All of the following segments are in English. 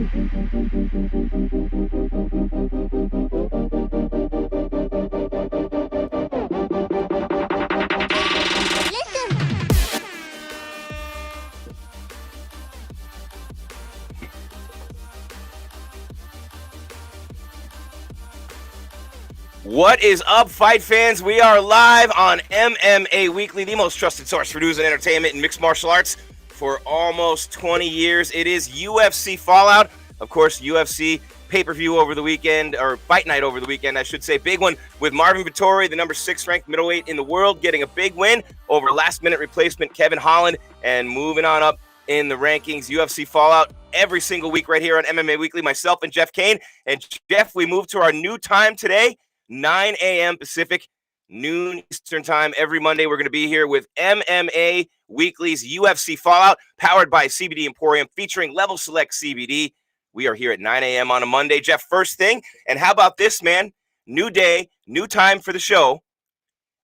What is up, fight fans? We are live on MMA Weekly, the most trusted source for news and entertainment in mixed martial arts for almost 20 years. It is UFC Fallout. Of course, UFC pay-per-view over the weekend, or fight night over the weekend, I should say. Big one with Marvin Vettori, the number 6 ranked middleweight in the world, getting a big win over last-minute replacement Kevin Holland and moving on up in the rankings. UFC Fallout every single week right here on MMA Weekly. Myself and Jeff Cain. And Jeff, we moved to our new time today. 9 a.m. Pacific, noon Eastern time. Every Monday, we're going to be here with MMA Weekly's UFC Fallout, powered by CBD Emporium, featuring Level Select CBD. We are here at 9 a.m. on a Monday. Jeff, first thing, and how about this, man? New day, new time for the show.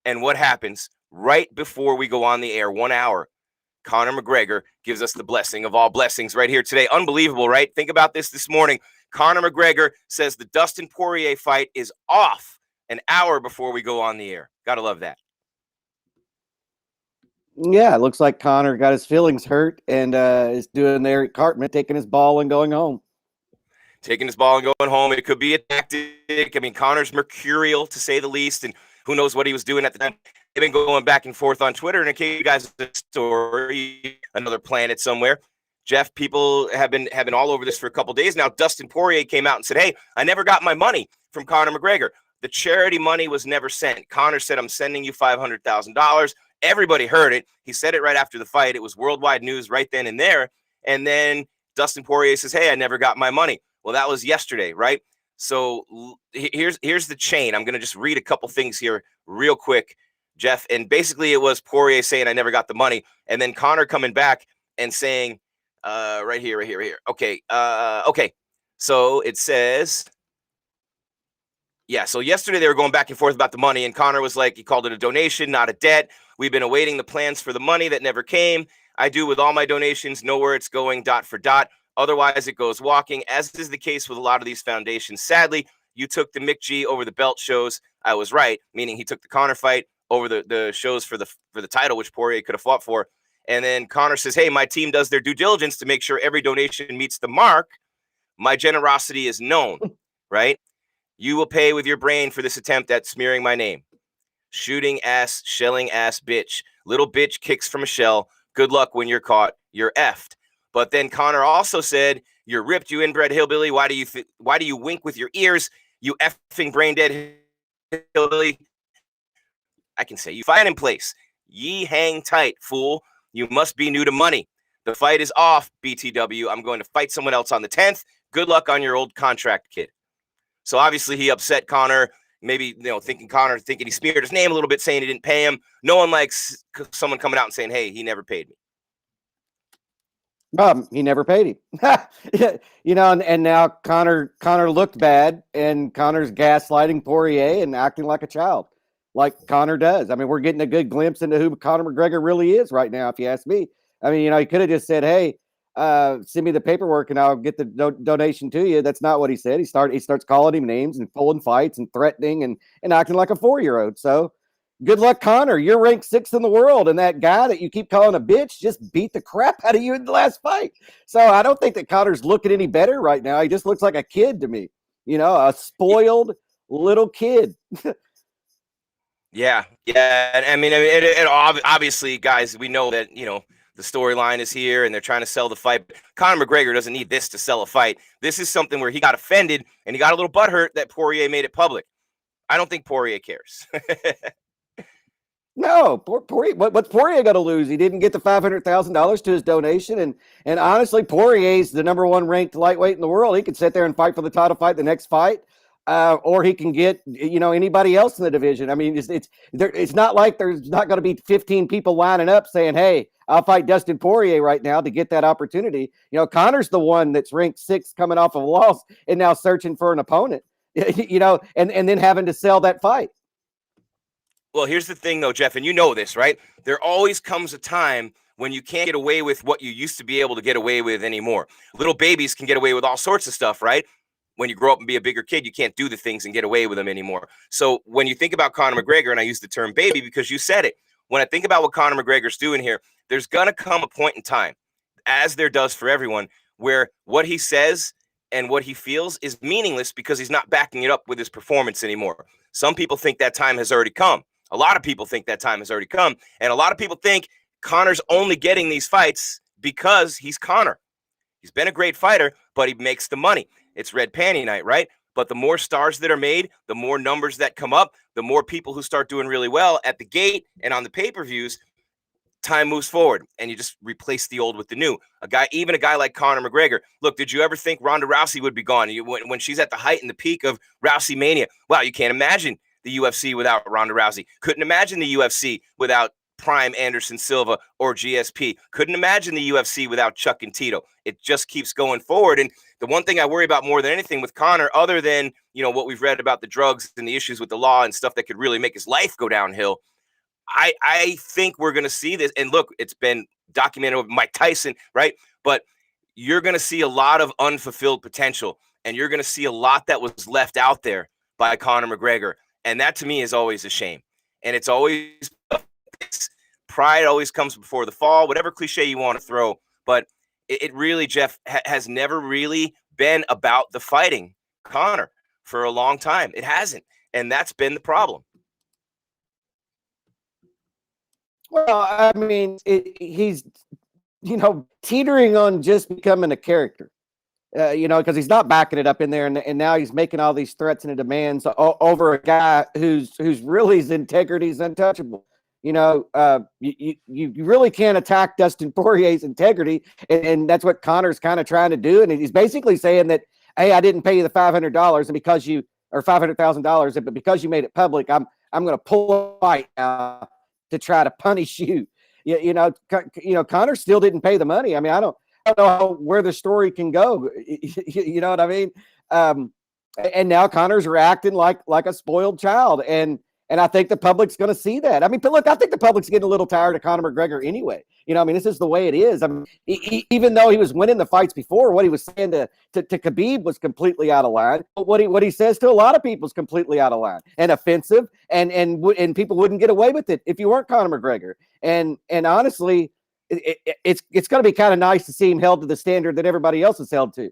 And what happens right before we go on the air, 1 hour? Conor McGregor gives us the blessing of all blessings right here today. Unbelievable, right? Think about this morning. Conor McGregor says the Dustin Poirier fight is off an hour before we go on the air. Gotta love that. Yeah, it looks like Conor got his feelings hurt and is doing the Eric Cartman, taking his ball and going home. Taking his ball and going home. It could be a tactic. I mean, Conor's mercurial, to say the least, and who knows what he was doing at the time. They've been going back and forth on Twitter, and in case you guys have a story, another planet somewhere. Jeff, people have been all over this for a couple days now. Dustin Poirier came out and said, hey, I never got my money from Conor McGregor. The charity money was never sent. Conor said, I'm sending you $500,000. Everybody heard it. He said it right after the fight. It was worldwide news right then and there. And then Dustin Poirier says, hey, I never got my money. Well, that was yesterday, right? So here's the chain. I'm going to just read a couple things here real quick, Jeff. And basically it was Poirier saying, I never got the money. And then Conor coming back and saying, right here. Okay. Okay. So it says, yeah, so yesterday they were going back and forth about the money, and Conor was like, he called it a donation, not a debt. We've been awaiting the plans for the money that never came. I do with all my donations, know where it's going, dot for dot. Otherwise, it goes walking, as is the case with a lot of these foundations. Sadly, you took the Mick G over the belt shows. I was right, meaning he took the Conor fight over the shows for the title, which Poirier could have fought for. And then Conor says, hey, my team does their due diligence to make sure every donation meets the mark. My generosity is known, right? You will pay with your brain for this attempt at smearing my name. Shooting ass, shelling ass bitch. Little bitch kicks from a shell. Good luck when you're caught. You're effed. But then Conor also said, you're ripped, you inbred hillbilly. Why do you wink with your ears? You effing brain dead hillbilly. I can say you fight in place. Ye hang tight, fool. You must be new to money. The fight is off, BTW. I'm going to fight someone else on the 10th. Good luck on your old contract, kid. So obviously he upset Conor, maybe, thinking he smeared his name a little bit, saying he didn't pay him. No one likes someone coming out and saying, hey, he never paid me. He never paid him. And now Conor looked bad, and Conor's gaslighting Poirier and acting like a child, like Conor does. I mean, we're getting a good glimpse into who Conor McGregor really is right now, if you ask me. I mean, he could have just said, hey, send me the paperwork and I'll get the donation to you. That's not what he said. He starts calling him names and pulling fights and threatening and acting like a 4-year-old. So good luck, Conor. You're ranked 6th in the world, and that guy that you keep calling a bitch just beat the crap out of you in the last fight. So I don't think that Conor's looking any better right now. He just looks like a kid to me, a spoiled little kid. Yeah. And I mean, obviously, guys, we know that, the storyline is here and they're trying to sell the fight. But Conor McGregor doesn't need this to sell a fight. This is something where he got offended and he got a little butthurt that Poirier made it public. I don't think Poirier cares. No, Poirier. What's Poirier going to lose? He didn't get the $500,000 to his donation, and honestly, Poirier's the number 1 ranked lightweight in the world. He could sit there and fight for the title fight the next fight, or he can get anybody else in the division. I mean, it's not like there's not going to be 15 people lining up saying, "Hey, I'll fight Dustin Poirier right now to get that opportunity." Conor's the one that's ranked 6th coming off of a loss and now searching for an opponent. And then having to sell that fight. Well, here's the thing, though, Jeff, and you know this, right? There always comes a time when you can't get away with what you used to be able to get away with anymore. Little babies can get away with all sorts of stuff, right? When you grow up and be a bigger kid, you can't do the things and get away with them anymore. So when you think about Conor McGregor, and I use the term baby because you said it, when I think about what Conor McGregor's doing here, there's going to come a point in time, as there does for everyone, where what he says and what he feels is meaningless because he's not backing it up with his performance anymore. Some people think that time has already come. A lot of people think that time has already come. And a lot of people think Conor's only getting these fights because he's Conor. He's been a great fighter, but he makes the money. It's red panty night, right? But the more stars that are made, the more numbers that come up, the more people who start doing really well at the gate and on the pay-per-views, time moves forward and you just replace the old with the new. Even a guy like Conor McGregor. Look, did you ever think Ronda Rousey would be gone? When she's at the height and the peak of Rousey mania, wow, you can't imagine the UFC without Ronda Rousey. Couldn't imagine the UFC without prime Anderson Silva or GSP. Couldn't imagine the UFC without Chuck and Tito. It just keeps going forward. And the one thing I worry about more than anything with Conor, other than, what we've read about the drugs and the issues with the law and stuff that could really make his life go downhill, I think we're going to see this. And look, it's been documented with Mike Tyson, right? But you're going to see a lot of unfulfilled potential, and you're going to see a lot that was left out there by Conor McGregor. And that to me is always a shame. And it's always pride always comes before the fall, whatever cliche you want to throw. But it really, Jeff, has never really been about the fighting Conor for a long time. It hasn't. And that's been the problem. Well, I mean, he's, teetering on just becoming a character, because he's not backing it up in there. And now he's making all these threats and demands over a guy who's really, his integrity is untouchable. You really can't attack Dustin Poirier's integrity. And that's what Conor's kind of trying to do. And he's basically saying that, hey, I didn't pay you the $500 and because or $500,000, but because you made it public, I'm going to pull a fight now to try to punish you. Conor still didn't pay the money. I mean, I don't know where the story can go. You know what I mean? And now Conor's reacting like a spoiled child. And I think the public's going to see that. I mean, but look, I think the public's getting a little tired of Conor McGregor anyway. This is the way it is. I mean, even though he was winning the fights before, what he was saying to Khabib was completely out of line. But what he says to a lot of people is completely out of line and offensive, and people wouldn't get away with it if you weren't Conor McGregor. And honestly, it's going to be kind of nice to see him held to the standard that everybody else is held to.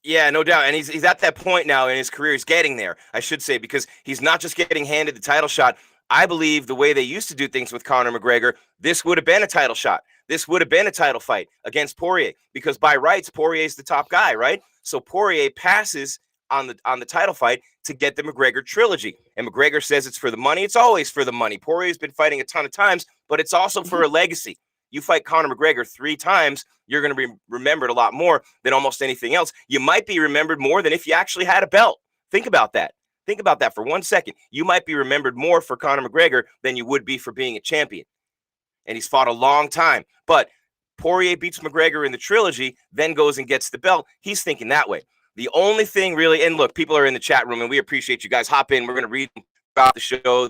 Yeah, no doubt. And he's at that point now in his career. He's getting there, I should say, because he's not just getting handed the title shot. I believe the way they used to do things with Conor McGregor, this would have been a title shot. This would have been a title fight against Poirier, because by rights, Poirier's the top guy, right? So Poirier passes on the title fight to get the McGregor trilogy. And McGregor says it's for the money. It's always for the money. Poirier's been fighting a ton of times, but it's also for a legacy. You fight Conor McGregor 3 times, you're going to be remembered a lot more than almost anything else. You might be remembered more than if you actually had a belt. Think about that. Think about that for 1 second. You might be remembered more for Conor McGregor than you would be for being a champion. And he's fought a long time. But Poirier beats McGregor in the trilogy, then goes and gets the belt. He's thinking that way. The only thing really, and look, people are in the chat room, and we appreciate you guys. Hop in. We're going to read about the show.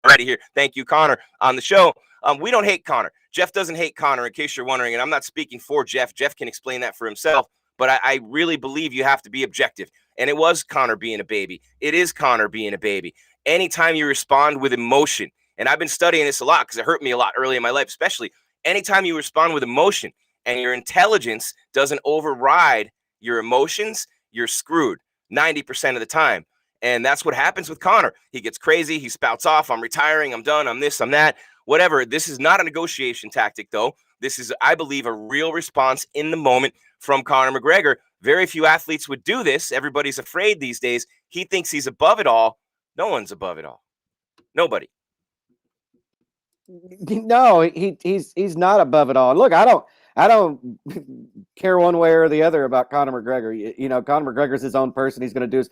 Right here. Thank you, Conor, on the show. We don't hate Conor. Jeff doesn't hate Conor, in case you're wondering, and I'm not speaking for Jeff. Jeff can explain that for himself, but I really believe you have to be objective. And it was Conor being a baby. It is Conor being a baby. Anytime you respond with emotion, and I've been studying this a lot because it hurt me a lot early in my life, especially, anytime you respond with emotion and your intelligence doesn't override your emotions, you're screwed 90% of the time. And that's what happens with Conor. He gets crazy. He spouts off. I'm retiring. I'm done. I'm this. I'm that. Whatever. This is not a negotiation tactic, though. This is, I believe, a real response in the moment from Conor McGregor. Very few athletes would do this. Everybody's afraid these days. He thinks he's above it all. No one's above it all. Nobody. No, he's not above it all. Look, I don't care one way or the other about Conor McGregor. Conor McGregor's his own person. He's going to do his.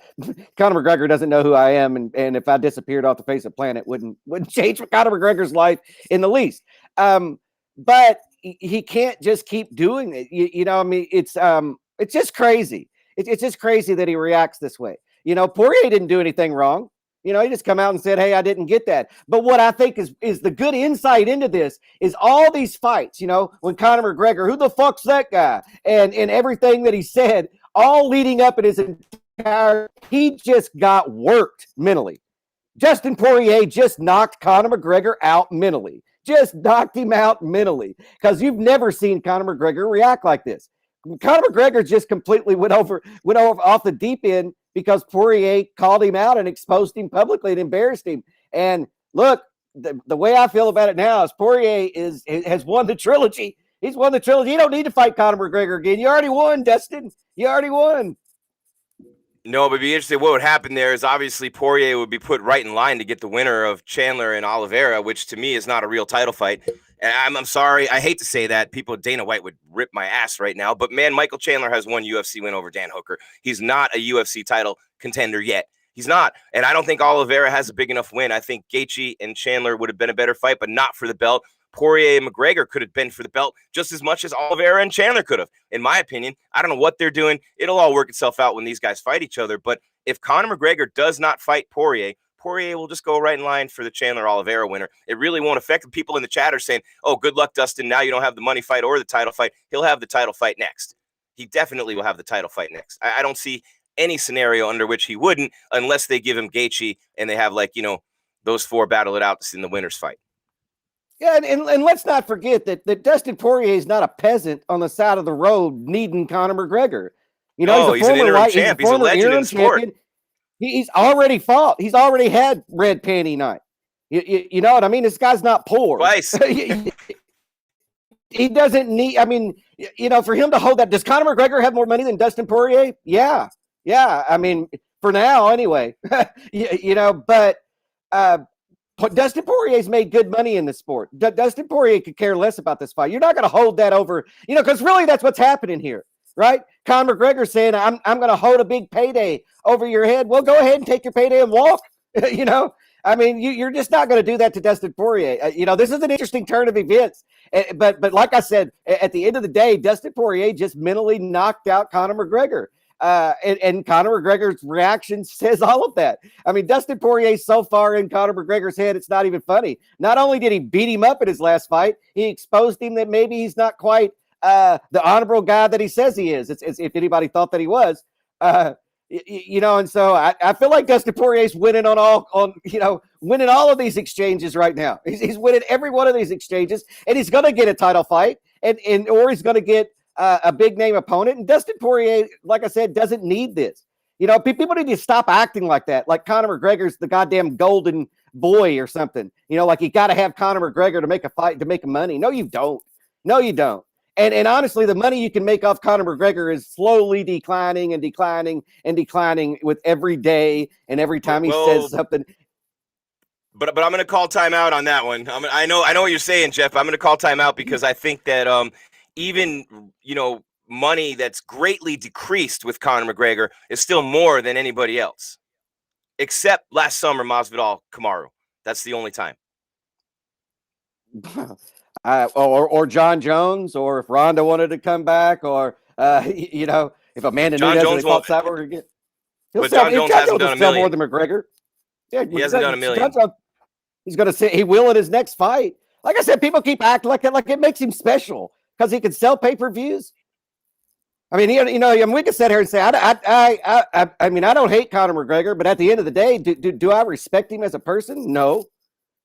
Conor McGregor doesn't know who I am, and if I disappeared off the face of the planet, wouldn't change Conor McGregor's life in the least. But he can't just keep doing it. It's just crazy. It's just crazy that he reacts this way. Poirier didn't do anything wrong. You know, he just come out and said, hey, I didn't get that. But what I think is the good insight into this is all these fights, you know, when Conor McGregor, who the fuck's that guy? And everything that he said, all leading up in his entire, he just got worked mentally. Dustin Poirier just knocked Conor McGregor out mentally. Just knocked him out mentally. Because you've never seen Conor McGregor react like this. Conor McGregor just completely went over off the deep end because Poirier called him out and exposed him publicly and embarrassed him. And look, the way I feel about it now is Poirier has won the trilogy. He's won the trilogy. You don't need to fight Conor McGregor again. You already won, Dustin. You already won. No, but it'd be interesting. What would happen there is obviously Poirier would be put right in line to get the winner of Chandler and Oliveira, which to me is not a real title fight. And I'm sorry, I hate to say that. People, Dana White would rip my ass right now. But man, Michael Chandler has one UFC win over Dan Hooker. He's not a UFC title contender yet. He's not. And I don't think Oliveira has a big enough win. I think Gaethje and Chandler would have been a better fight, but not for the belt. Poirier and McGregor could have been for the belt just as much as Oliveira and Chandler could have. In my opinion, I don't know what they're doing. It'll all work itself out when these guys fight each other. But if Conor McGregor does not fight Poirier, Poirier will just go right in line for the Chandler-Oliveira winner. It really won't affect the people in the chat are saying, oh, good luck, Dustin. Now you don't have the money fight or the title fight. He'll have the title fight next. He definitely will have the title fight next. I don't see any scenario under which he wouldn't unless they give him Gaethje and they have, like, you know, those four battle it out in the winner's fight. Yeah, and let's not forget that Dustin Poirier is not a peasant on the side of the road needing Conor McGregor. You know, he's an interim champ. He's a legend in the sport. Champion. He's already fought. He's already had red panty night. You know what I mean? This guy's not poor. Twice. He doesn't need, I mean, you know, for him to hold that. Does Conor McGregor have more money than Dustin Poirier? Yeah. I mean, for now anyway. you know, but Dustin Poirier's made good money in this sport. Dustin Poirier could care less about this fight. You're not going to hold that over, you know, because really that's what's happening here. Right? Conor McGregor saying, I'm going to hold a big payday over your head. Well, go ahead and take your payday and walk. You know, I mean, you're just not going to do that to Dustin Poirier. You know, this is an interesting turn of events. But like I said, at the end of the day, Dustin Poirier just mentally knocked out Conor McGregor. And Conor McGregor's reaction says all of that. I mean, Dustin Poirier so far in Conor McGregor's head, it's not even funny. Not only did he beat him up in his last fight, he exposed him that maybe he's not quite the honorable guy that he says he is. It's if anybody thought that he was, you know, and so I feel like Dustin Poirier's winning winning all of these exchanges right now. He's winning every one of these exchanges, and he's going to get a title fight, or he's going to get a big name opponent. And Dustin Poirier, like I said, doesn't need this. You know, people need to stop acting like that. Like Conor McGregor's the goddamn golden boy or something. You know, like you got to have Conor McGregor to make a fight to make money. No, you don't. No, you don't. And honestly, the money you can make off Conor McGregor is slowly declining with every day and every time he says something. But I'm going to call timeout on that one. I know what you're saying, Jeff. I'm going to call timeout because I think that even, you know, money that's greatly decreased with Conor McGregor is still more than anybody else, except last summer Masvidal Kamaru. That's the only time. Or John Jones, or if Ronda wanted to come back, or you know, if Amanda Nunes fought Cyborg again, John Jones hasn't done a million more than McGregor. Yeah, he hasn't done a million. He's going to say he will in his next fight. Like I said, people keep acting like that, like it makes him special because he can sell pay-per-views. I mean, you know, we can sit here and say, I mean, I don't hate Conor McGregor, but at the end of the day, do I respect him as a person? No,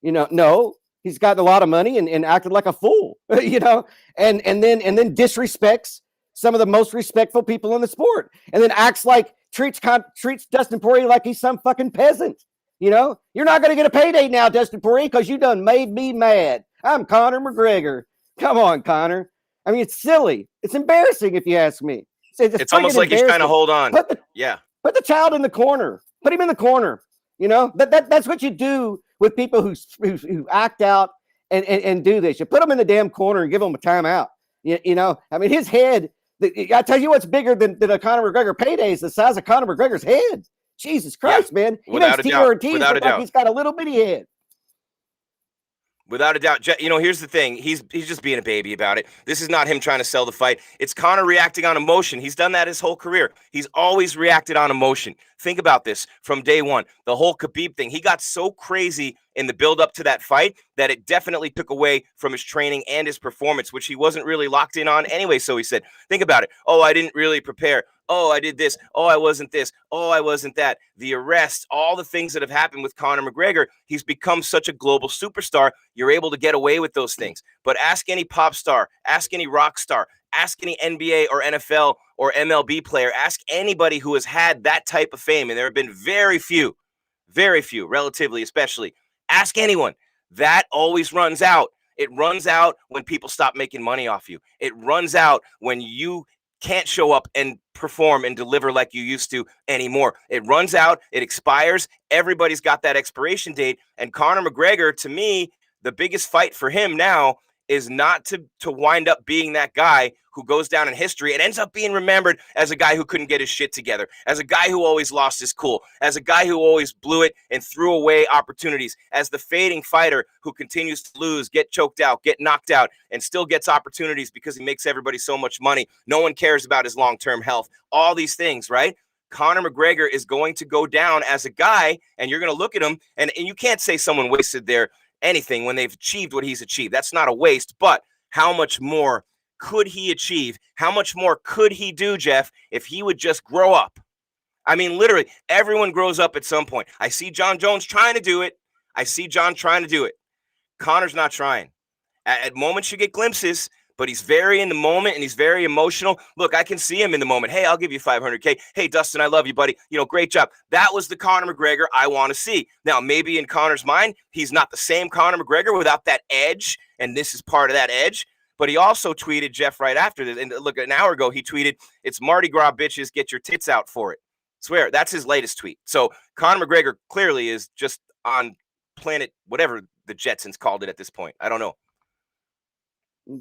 you know, no. He's gotten a lot of money and acted like a fool, you know, and then disrespects some of the most respectful people in the sport, and then acts like treats Dustin Poirier like he's some fucking peasant. You know, you're not going to get a payday now, Dustin Poirier, because you done made me mad. I'm Conor McGregor. Come on, Conor. I mean, it's silly. It's embarrassing if you ask me. It's almost like he's trying to hold on. Put the child in the corner. Put him in the corner. You know, that's what you do with people who act out and do this. You put them in the damn corner and give them a timeout. You know, I mean, his head, I tell you what's bigger than a Conor McGregor payday is the size of Conor McGregor's head. Jesus Christ, man. He makes TRTs look like he's got a little bitty head. Without a doubt. Here's the thing. He's just being a baby about it. This is not him trying to sell the fight. It's Conor reacting on emotion. He's done that his whole career. He's always reacted on emotion. Think about this from day one. The whole Khabib thing. He got so crazy in the build up to that fight that it definitely took away from his training and his performance, which he wasn't really locked in on anyway. So he said, think about it. Oh, I didn't really prepare. Oh, I did this. Oh, I wasn't this. Oh, I wasn't that. The arrest, all the things that have happened with Conor McGregor, he's become such a global superstar. You're able to get away with those things. But ask any pop star, ask any rock star, ask any NBA or NFL or MLB player, ask anybody who has had that type of fame. And there have been very few, relatively, especially. Ask anyone. That always runs out. It runs out when people stop making money off you. It runs out when you can't show up and perform and deliver like you used to anymore. It runs out, it expires. Everybody's got that expiration date. And Conor McGregor, to me, the biggest fight for him now is not to wind up being that guy who goes down in history and ends up being remembered as a guy who couldn't get his shit together, as a guy who always lost his cool, as a guy who always blew it and threw away opportunities, as the fading fighter who continues to lose, get choked out, get knocked out, and still gets opportunities because he makes everybody so much money. No one cares about his long-term health. All these things, right? Conor McGregor is going to go down as a guy, and you're going to look at him, and you can't say someone wasted their anything when they've achieved what he's achieved. That's not a waste, but how much more could he achieve? How much more could he do, Jeff, if he would just grow up? I mean, literally, everyone grows up at some point. I see John Jones trying to do it. Conor's not trying. At moments, you get glimpses, but he's very in the moment and he's very emotional. Look, I can see him in the moment. Hey, I'll give you $500K. Hey, Dustin, I love you, buddy. Great job. That was the Conor McGregor I want to see. Now, maybe in Conor's mind, he's not the same Conor McGregor without that edge, and this is part of that edge. But he also tweeted, Jeff, right after this, and look, an hour ago, he tweeted, "It's Mardi Gras, bitches, get your tits out for it." Swear, that's his latest tweet. So Conor McGregor clearly is just on planet whatever the Jetsons called it at this point. I don't know.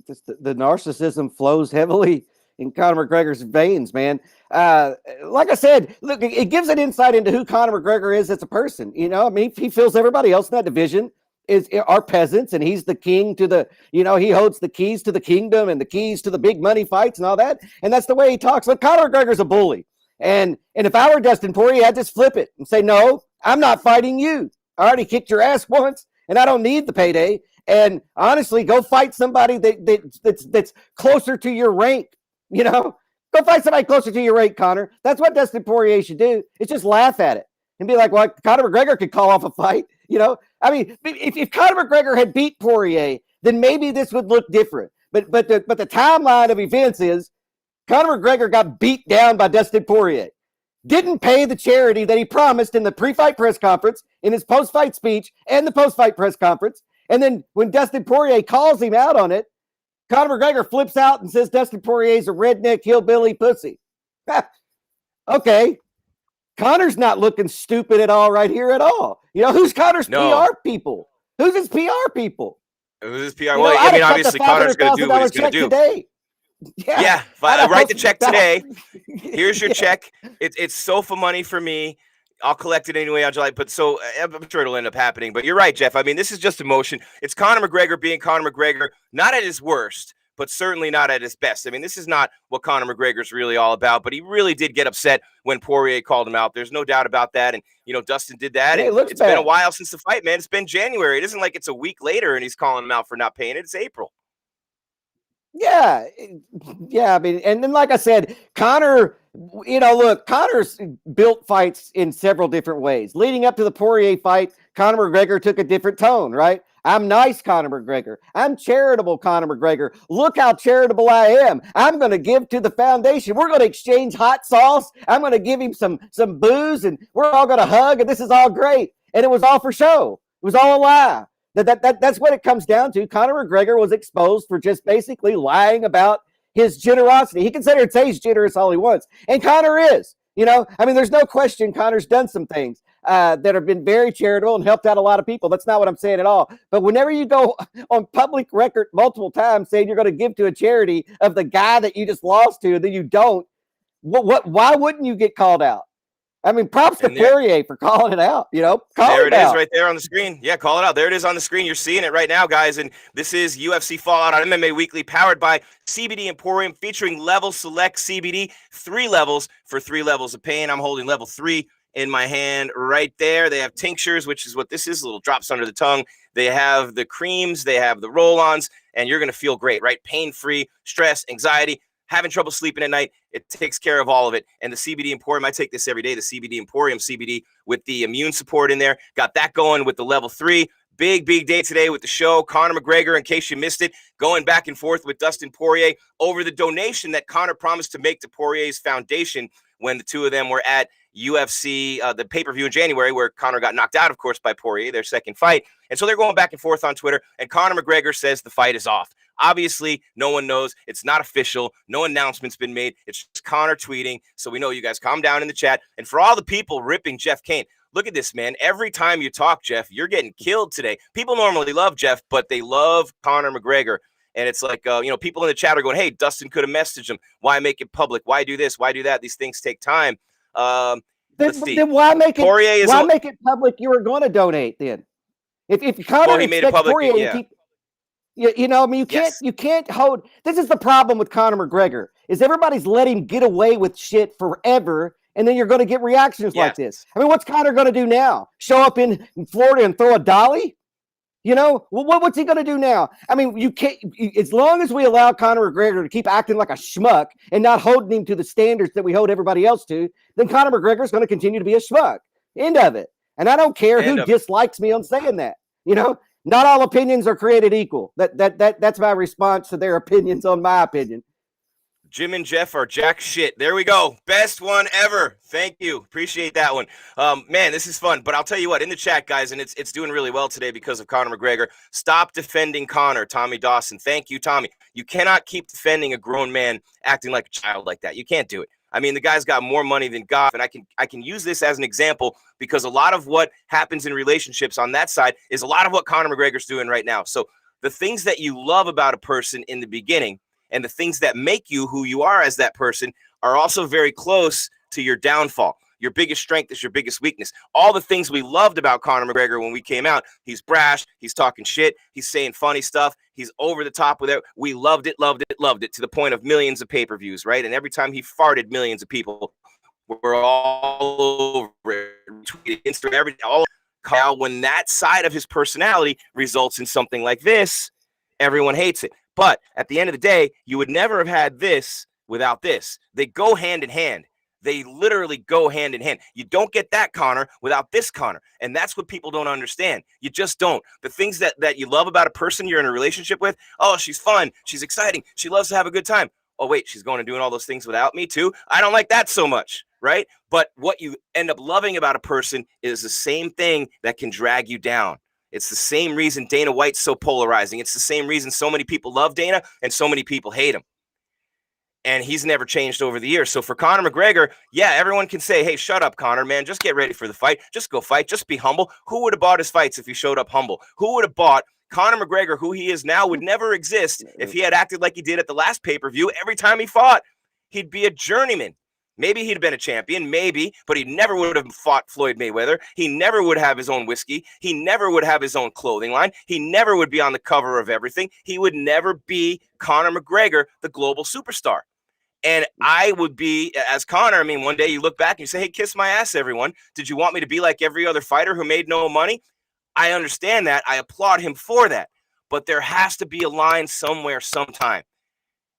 Just the narcissism flows heavily in Conor McGregor's veins, man. Like I said, look, it gives an insight into who Conor McGregor is as a person. I mean, he feels everybody else in that division are peasants, and he's the king to the, he holds the keys to the kingdom and the keys to the big money fights and all that. And that's the way he talks. Look, Conor McGregor's a bully. And if I were Dustin Poirier, I'd just flip it and say, no, I'm not fighting you. I already kicked your ass once, and I don't need the payday. And honestly, go fight somebody that's closer to your rank. Go fight somebody closer to your rank, Conor. That's what Dustin Poirier should do. It's just laugh at it and be like, well, Conor McGregor could call off a fight. I mean, if Conor McGregor had beat Poirier, then maybe this would look different. But the timeline of events is Conor McGregor got beat down by Dustin Poirier, didn't pay the charity that he promised in the pre-fight press conference, in his post-fight speech, and the post-fight press conference. And then when Dustin Poirier calls him out on it, Conor McGregor flips out and says Dustin Poirier's a redneck hillbilly pussy. Okay. Conor's not looking stupid at all right here at all. Who's Conor's PR people? Who's his PR people? Who's his PR? Well, I mean, obviously Conor's going to do what he's going to do. Today. Yeah. Write the check today. Here's your check. It's sofa money for me. I'll collect it anyway on July, but so I'm sure it'll end up happening. But you're right, Jeff. I mean, this is just emotion. It's Conor McGregor being Conor McGregor, not at his worst, but certainly not at his best. I mean, this is not what Conor McGregor's really all about, but he really did get upset when Poirier called him out. There's no doubt about that. And, Dustin did that. Hey, it's been a while since the fight, man. It's been January. It isn't like it's a week later and he's calling him out for not paying it. It's April. Yeah. I mean, and then, like I said, Conor, look, Conor's built fights in several different ways. Leading up to the Poirier fight, Conor McGregor took a different tone, right? I'm nice, Conor McGregor. I'm charitable, Conor McGregor. Look how charitable I am. I'm going to give to the foundation. We're going to exchange hot sauce. I'm going to give him some booze, and we're all going to hug, and this is all great. And it was all for show. It was all a lie. That's what it comes down to. Conor McGregor was exposed for just basically lying about his generosity. He can sit here and say he's generous all he wants. And Conor is. I mean, there's no question Conor's done some things that have been very charitable and helped out a lot of people. That's not what I'm saying at all. But whenever you go on public record multiple times saying you're going to give to a charity of the guy that you just lost to, that you don't, why wouldn't you get called out? I mean, props to And there, Poirier for calling it out. Call there him it is out. right there on the screen. Yeah, call it out. There it is on the screen. You're seeing it right now, guys. And this is UFC Fallout on MMA Weekly, powered by CBD Emporium, featuring Level Select CBD, 3 levels for 3 levels of pain. I'm holding level 3 in my hand right there. They have tinctures, which is what this is, little drops under the tongue. They have the creams, they have the roll-ons, and you're going to feel great, right? Pain-free, stress, anxiety, having trouble sleeping at night. It takes care of all of it. And the CBD Emporium, I take this every day, the CBD Emporium CBD with the immune support in there. Got that going with the level 3. Big day today with the show. Conor McGregor, in case you missed it, going back and forth with Dustin Poirier over the donation that Conor promised to make to Poirier's foundation when the two of them were at UFC, the pay-per-view in January, where Conor got knocked out, of course, by Poirier, their second fight. And so they're going back and forth on Twitter, and Conor McGregor says the fight is off. Obviously, no one knows. It's not official. No announcement's been made. It's just Conor tweeting. So we know you guys calm down in the chat. And for all the people ripping Jeff Cain, look at this, man. Every time you talk, Jeff, you're getting killed today. People normally love Jeff, but they love Conor McGregor. And it's like, people in the chat are going, hey, Dustin could have messaged him. Why make it public? Why do this? Why do that? These things take time. Let's see. Then why make it public? You were going to donate then. If Conor he made it public, Poirier yeah. I mean, you can't hold. This is the problem with Conor McGregor is everybody's let him get away with shit forever, and then you're going to get reactions like this. I mean, what's Conor going to do now? Show up in Florida and throw a dolly? What's he going to do now? I mean, you can't. As long as we allow Conor McGregor to keep acting like a schmuck and not holding him to the standards that we hold everybody else to, then Conor McGregor is going to continue to be a schmuck. End of it. And I don't care who dislikes me on saying that. Not all opinions are created equal. That's my response to their opinions on my opinion. Jim and Jeff are jack shit. There we go. Best one ever. Thank you. Appreciate that one. Man, this is fun. But I'll tell you what, in the chat, guys, and it's doing really well today because of Conor McGregor. Stop defending Conor, Tommy Dawson. Thank you, Tommy. You cannot keep defending a grown man acting like a child like that. You can't do it. I mean, the guy's got more money than God, and I can use this as an example because a lot of what happens in relationships on that side is a lot of what Conor McGregor's doing right now. So the things that you love about a person in the beginning and the things that make you who you are as that person are also very close to your downfall. Your biggest strength is your biggest weakness. All the things we loved about Conor McGregor when we came out, he's brash, he's talking shit, he's saying funny stuff, he's over the top with it. We loved it to the point of millions of pay-per-views, right? And every time he farted, millions of people were all over it, tweeted, Instagram, everything. Now, when that side of his personality results in something like this, everyone hates it. But at the end of the day, you would never have had this without this. They go hand in hand. They literally go hand in hand. You don't get that Conor without this Conor. And that's what people don't understand. You just don't. The things that you love about a person you're in a relationship with, oh, she's fun, she's exciting, she loves to have a good time. Oh, wait, she's going and doing all those things without me too? I don't like that so much, right? But what you end up loving about a person is the same thing that can drag you down. It's the same reason Dana White's so polarizing. It's the same reason so many people love Dana and so many people hate him. And he's never changed over the years. So for Conor McGregor, yeah, everyone can say, hey, shut up, Conor, man. Just get ready for the fight. Just go fight. Just be humble. Who would have bought his fights if he showed up humble? Who would have bought Conor McGregor, who he is now, would never exist if he had acted like he did at the last pay-per-view every time he fought? He'd be a journeyman. Maybe he'd have been a champion, maybe, but he never would have fought Floyd Mayweather. He never would have his own whiskey. He never would have his own clothing line. He never would be on the cover of everything. He would never be Conor McGregor, the global superstar. And I would be, as Conor, I mean, one day you look back and you say, hey, kiss my ass, everyone. Did you want me to be like every other fighter who made no money? I understand that. I applaud him for that. But there has to be a line somewhere sometime.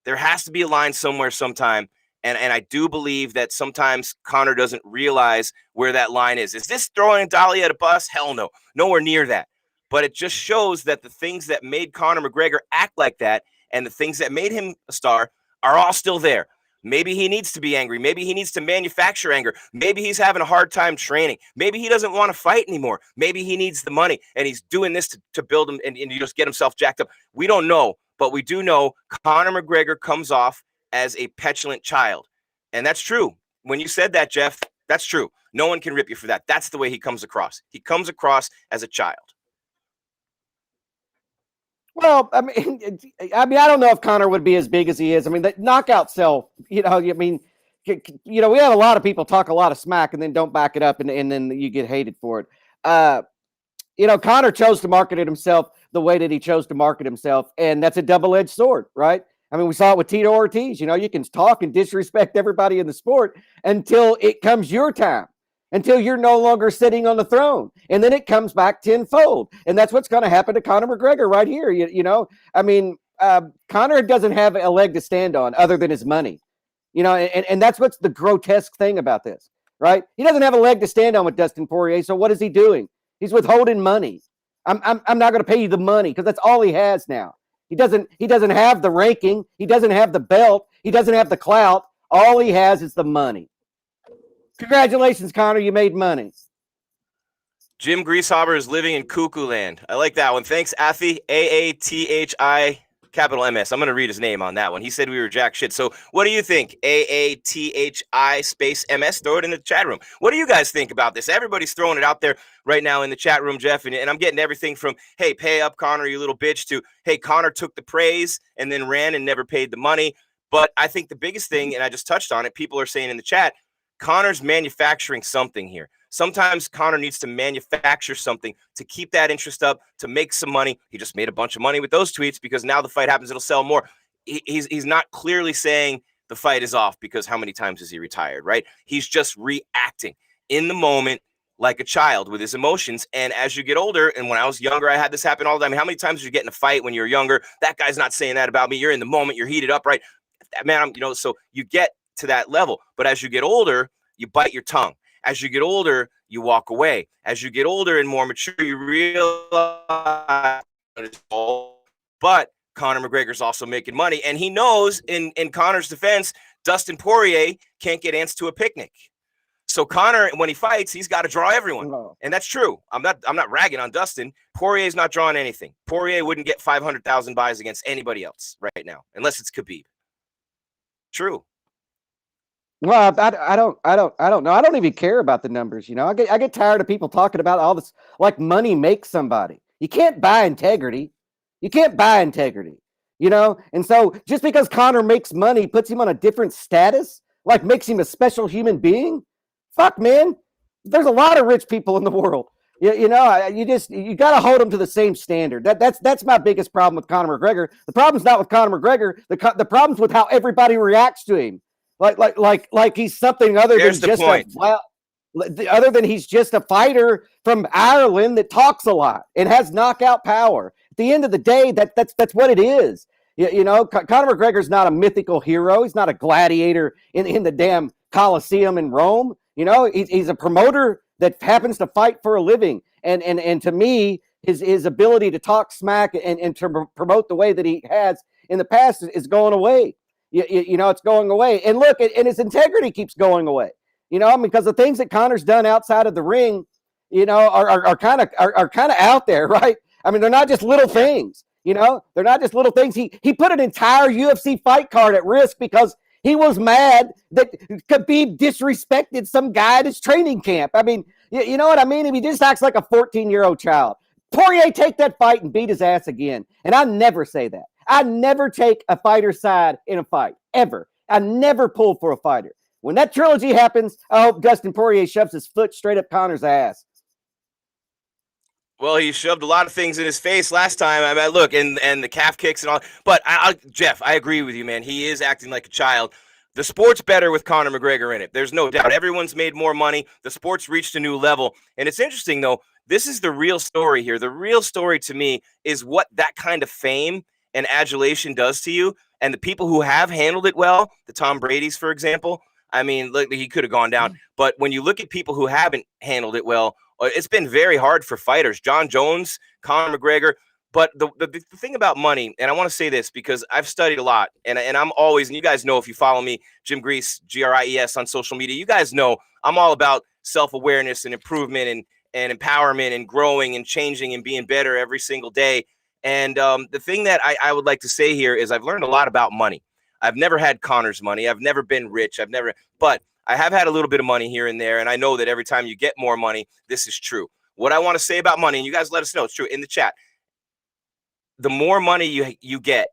There has to be a line somewhere sometime. And I do believe that sometimes Conor doesn't realize where that line is. Is this throwing Dolly at a bus? Hell no. Nowhere near that. But it just shows that the things that made Conor McGregor act like that and the things that made him a star are all still there. Maybe he needs to be angry. Maybe he needs to manufacture anger. Maybe he's having a hard time training. Maybe he doesn't want to fight anymore. Maybe he needs the money and he's doing this to build him and just get himself jacked up. We don't know, but we do know Conor McGregor comes off as a petulant child. And that's true. When you said that, Jeff, that's true. No one can rip you for that. That's the way he comes across. He comes across as a child. Well, I mean, I don't know if Conor would be as big as he is. I mean, the knockout sell, I mean, we have a lot of people talk a lot of smack and then don't back it up, and then you get hated for it. Conor chose to market it himself the way that he chose to market himself, and that's a double-edged sword, right? I mean, we saw it with Tito Ortiz. You can talk and disrespect everybody in the sport until it comes your time, until you're no longer sitting on the throne, and then it comes back tenfold, and that's what's going to happen to Conor McGregor right here. Conor doesn't have a leg to stand on other than his money. And that's what's the grotesque thing about this, right? He doesn't have a leg to stand on with Dustin Poirier. So what is he doing? He's withholding money. I'm not going to pay you the money because that's all he has now. He doesn't have the ranking. He doesn't have the belt. He doesn't have the clout. All he has is the money. Congratulations, Conor. You made money. Jim Grieshaber is living in cuckoo land. I like that one. Thanks, Athi. AATHI. Capital MS. I'm going to read his name on that one. He said we were jack shit. So what do you think? AATHI space MS. Throw it in the chat room. What do you guys think about this? Everybody's throwing it out there right now in the chat room, Jeff. And I'm getting everything from, hey, pay up, Conor, you little bitch, to, hey, Conor took the praise and then ran and never paid the money. But I think the biggest thing, and I just touched on it, people are saying in the chat, Conor's manufacturing something here. Sometimes Conor needs to manufacture something to keep that interest up, to make some money. He just made a bunch of money with those tweets because now the fight happens, it'll sell more. He's not clearly saying the fight is off because how many times is he retired, right? He's just reacting in the moment like a child with his emotions. And as you get older, and when I was younger, I had this happen all the time. How many times did you get in a fight when you were younger? That guy's not saying that about me. You're in the moment. You're heated up, right? Man, so you get to that level. But as you get older, you bite your tongue. As you get older, you walk away. As you get older and more mature, you realize it's all. But Conor McGregor's also making money. And he knows, in Conor's defense, Dustin Poirier can't get ants to a picnic. So Conor, when he fights, he's got to draw everyone. And that's true. I'm not ragging on Dustin. Poirier's not drawing anything. Poirier wouldn't get 500,000 buys against anybody else right now, unless it's Khabib. True. Well, I don't know. I don't even care about the numbers. I get tired of people talking about all this, like money makes somebody. You can't buy integrity. You can't buy integrity, And so just because Conor makes money puts him on a different status, like makes him a special human being. Fuck, man. There's a lot of rich people in the world. You got to hold them to the same standard. That's my biggest problem with Conor McGregor. The problem's not with Conor McGregor. The problem's with how everybody reacts to him. Like he's something other There's than he's just a fighter from Ireland that talks a lot and has knockout power. At the end of the day, that's what it is. Conor McGregor's not a mythical hero. He's not a gladiator in the damn Colosseum in Rome. He's a promoter that happens to fight for a living. And to me, his ability to talk smack and to promote the way that he has in the past is going away. It's going away. And look, and his integrity keeps going away. Because the things that Conor's done outside of the ring, are kind of out there, right? I mean, they're not just little things. They're not just little things. He put an entire UFC fight card at risk because he was mad that Khabib disrespected some guy at his training camp. I mean, you know what I mean? He just acts like a 14-year-old child. Poirier, take that fight and beat his ass again. And I never say that. I never take a fighter's side in a fight, ever. I never pull for a fighter. When that trilogy happens, I hope Dustin Poirier shoves his foot straight up Conor's ass. Well, he shoved a lot of things in his face last time. I mean, look, and the calf kicks and all. But, Jeff, I agree with you, man. He is acting like a child. The sport's better with Conor McGregor in it. There's no doubt. Everyone's made more money. The sport's reached a new level. And it's interesting, though. This is the real story here. The real story to me is what that kind of fame and adulation does to you. And the people who have handled it well, the Tom Brady's, for example, I mean, look, he could have gone down. But when you look at people who haven't handled it well, it's been very hard for fighters. John Jones, Conor McGregor. But the thing about money, and I want to say this because I've studied a lot, and I'm always, and you guys know if you follow me, Jim Gries, Gries on social media, you guys know I'm all about self-awareness and improvement and empowerment and growing and changing and being better every single day. And the thing that I would like to say here is I've learned a lot about money. I've never had Conor's money. I've never been rich. But I have had a little bit of money here and there. And I know that every time you get more money, this is true. What I want to say about money, and you guys let us know, it's true in the chat. The more money you get,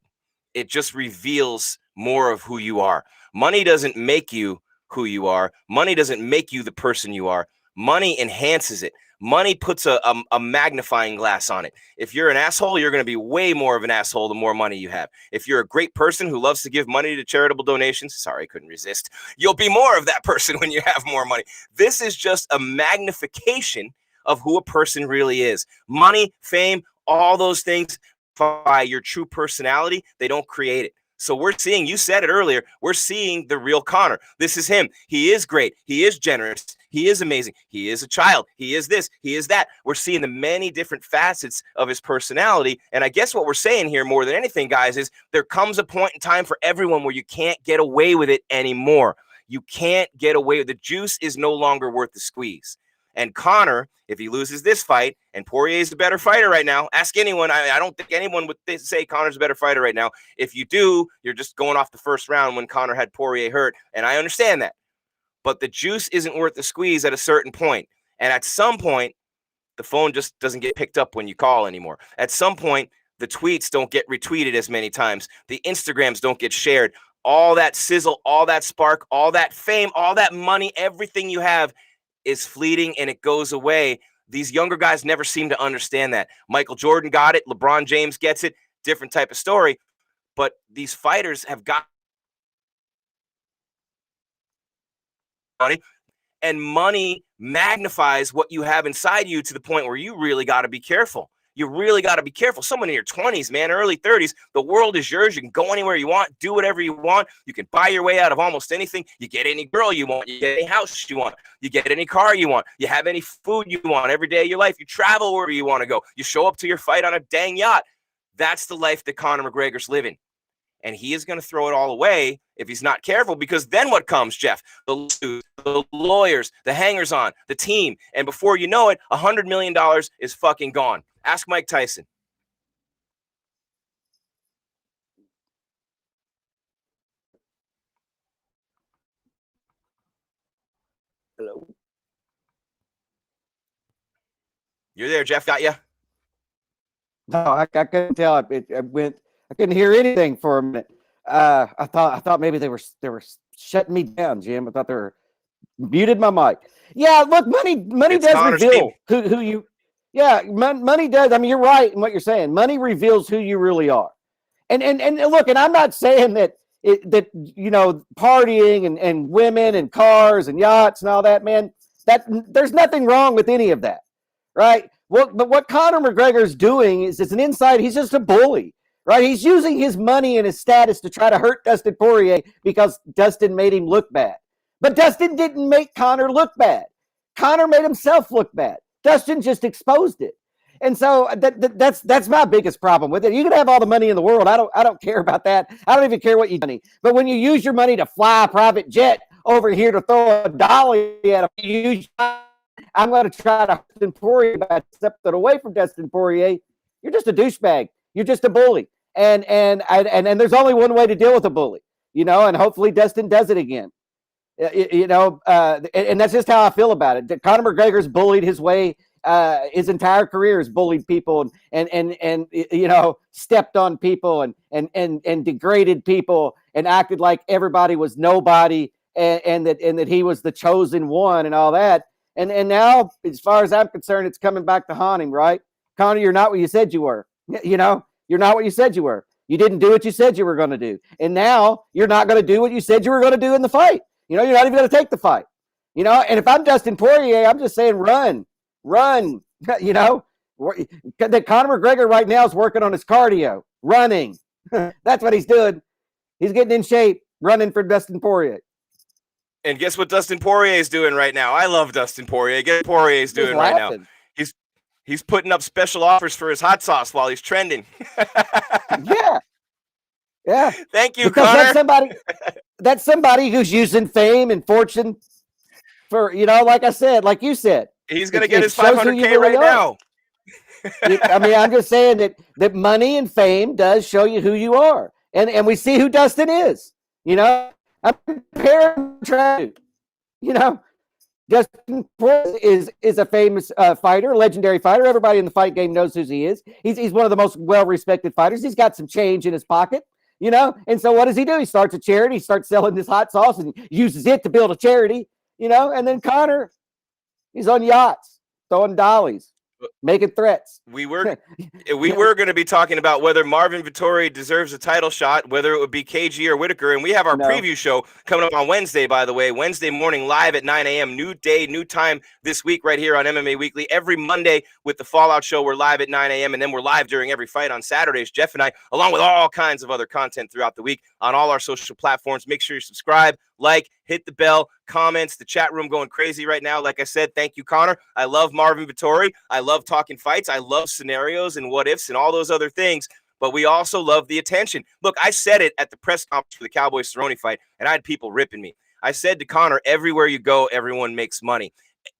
it just reveals more of who you are. Money doesn't make you who you are. Money doesn't make you the person you are. Money enhances it. Money puts a magnifying glass on it. If you're an asshole, you're going to be way more of an asshole the more money you have. If you're a great person who loves to give money to charitable donations, sorry, I couldn't resist, you'll be more of that person when you have more money. This is just a magnification of who a person really is. Money, fame, all those things by your true personality, they don't create it. So we're seeing, you said it earlier, we're seeing the real Conor. This is him. He is great. He is generous. He is amazing. He is a child. He is this. He is that. We're seeing the many different facets of his personality. And I guess what we're saying here more than anything, guys, is there comes a point in time for everyone where you can't get away with it anymore. You can't get away with it. The juice is no longer worth the squeeze. And Conor, if he loses this fight, and Poirier is the better fighter right now, ask anyone. I don't think anyone would say Conor's a better fighter right now. If you do, you're just going off the first round when Conor had Poirier hurt. And I understand that. But the juice isn't worth the squeeze at a certain point. And at some point, the phone just doesn't get picked up when you call anymore. At some point, the tweets don't get retweeted as many times. The Instagrams don't get shared. All that sizzle, all that spark, all that fame, all that money, everything you have is fleeting and it goes away. These younger guys never seem to understand that. Michael Jordan got it. LeBron James gets it. Different type of story. But these fighters have got money, and money magnifies what you have inside you to the point where you really got to be careful. You really got to be careful. Someone in your 20s, man, early 30s, the world is yours. You can go anywhere you want, do whatever you want. You can buy your way out of almost anything. You get any girl you want. You get any house you want. You get any car you want. You have any food you want every day of your life. You travel wherever you want to go. You show up to your fight on a dang yacht. That's the life that Conor McGregor's living. And he is going to throw it all away if he's not careful, because then what comes, Jeff? The lawyers, the hangers-on, the team. And before you know it, $100 million is fucking gone. Ask Mike Tyson. Hello. You're there, Jeff. Got you? No, I couldn't tell. It went. I couldn't hear anything for a minute. I thought maybe they were shutting me down, Jim. I thought they were muted my mic. Yeah, look, money It's does Conor's reveal team. who you. Yeah, money does. I mean, you're right in what you're saying. Money reveals who you really are. And look, and I'm not saying that you know, partying and women and cars and yachts and all that, man. That there's nothing wrong with any of that, right? Well, but what Conor McGregor is doing is it's an inside. He's just a bully, right? He's using his money and his status to try to hurt Dustin Poirier because Dustin made him look bad. But Dustin didn't make Conor look bad. Conor made himself look bad. Dustin just exposed it. And so that's my biggest problem with it. You can have all the money in the world. I don't care about that. I don't even care what you do. But when you use your money to fly a private jet over here to throw a dolly at I'm going to try to Dustin Poirier by stepping away from Dustin Poirier. You're just a douchebag. You're just a bully. And there's only one way to deal with a bully, you know, and hopefully Dustin does it again. You know, and that's just how I feel about it. Conor McGregor's bullied his way. His entire career has bullied people and you know, stepped on people and degraded people and acted like everybody was nobody and that he was the chosen one and all that. And now, as far as I'm concerned, it's coming back to haunt him, right? Conor, you're not what you said you were. You know, you're not what you said you were. You didn't do what you said you were going to do. And now you're not going to do what you said you were going to do in the fight. You know, you're not even going to take the fight. You know, and if I'm Dustin Poirier, I'm just saying run. You know, that Conor McGregor right now is working on his cardio, running. That's what he's doing. He's getting in shape, running for Dustin Poirier. And guess what Dustin Poirier is doing right now? I love Dustin Poirier. Guess what Poirier is doing right now? He's putting up special offers for his hot sauce while he's trending. Yeah. Thank you, because Conor. That's somebody who's using fame and fortune for, you know, like I said, like you said. He's going to get his 500K right now. I mean, I'm just saying that money and fame does show you who you are. And we see who Dustin is. You know, I'm comparing, you know, Dustin Poirier is a famous fighter, a legendary fighter. Everybody in the fight game knows who he is. He's one of the most well-respected fighters. He's got some change in his pocket. you know? And so what does he do? He starts a charity, he starts selling this hot sauce and uses it to build a charity, you know? And then Conor, he's on yachts, throwing dollies, making threats. We were going to be talking about whether Marvin Vettori deserves a title shot, whether it would be KG or Whitaker, and we have our preview show coming up on Wednesday, by the way, Wednesday morning live at 9 a.m. New day, new time this week right here on MMA Weekly. Every Monday with the Fallout show, we're live at 9 a.m., and then we're live during every fight on Saturdays, Jeff and I, along with all kinds of other content throughout the week on all our social platforms. Make sure you subscribe, like, hit the bell, comments, the chat room going crazy right now. Like I said, thank you, Conor. I love Marvin Vettori. I love talking fights. I love scenarios and what ifs and all those other things, but we also love the attention. Look, I said it at the press conference for the Cowboy-Cerrone fight, and I had people ripping me. I said to Conor, everywhere you go, everyone makes money.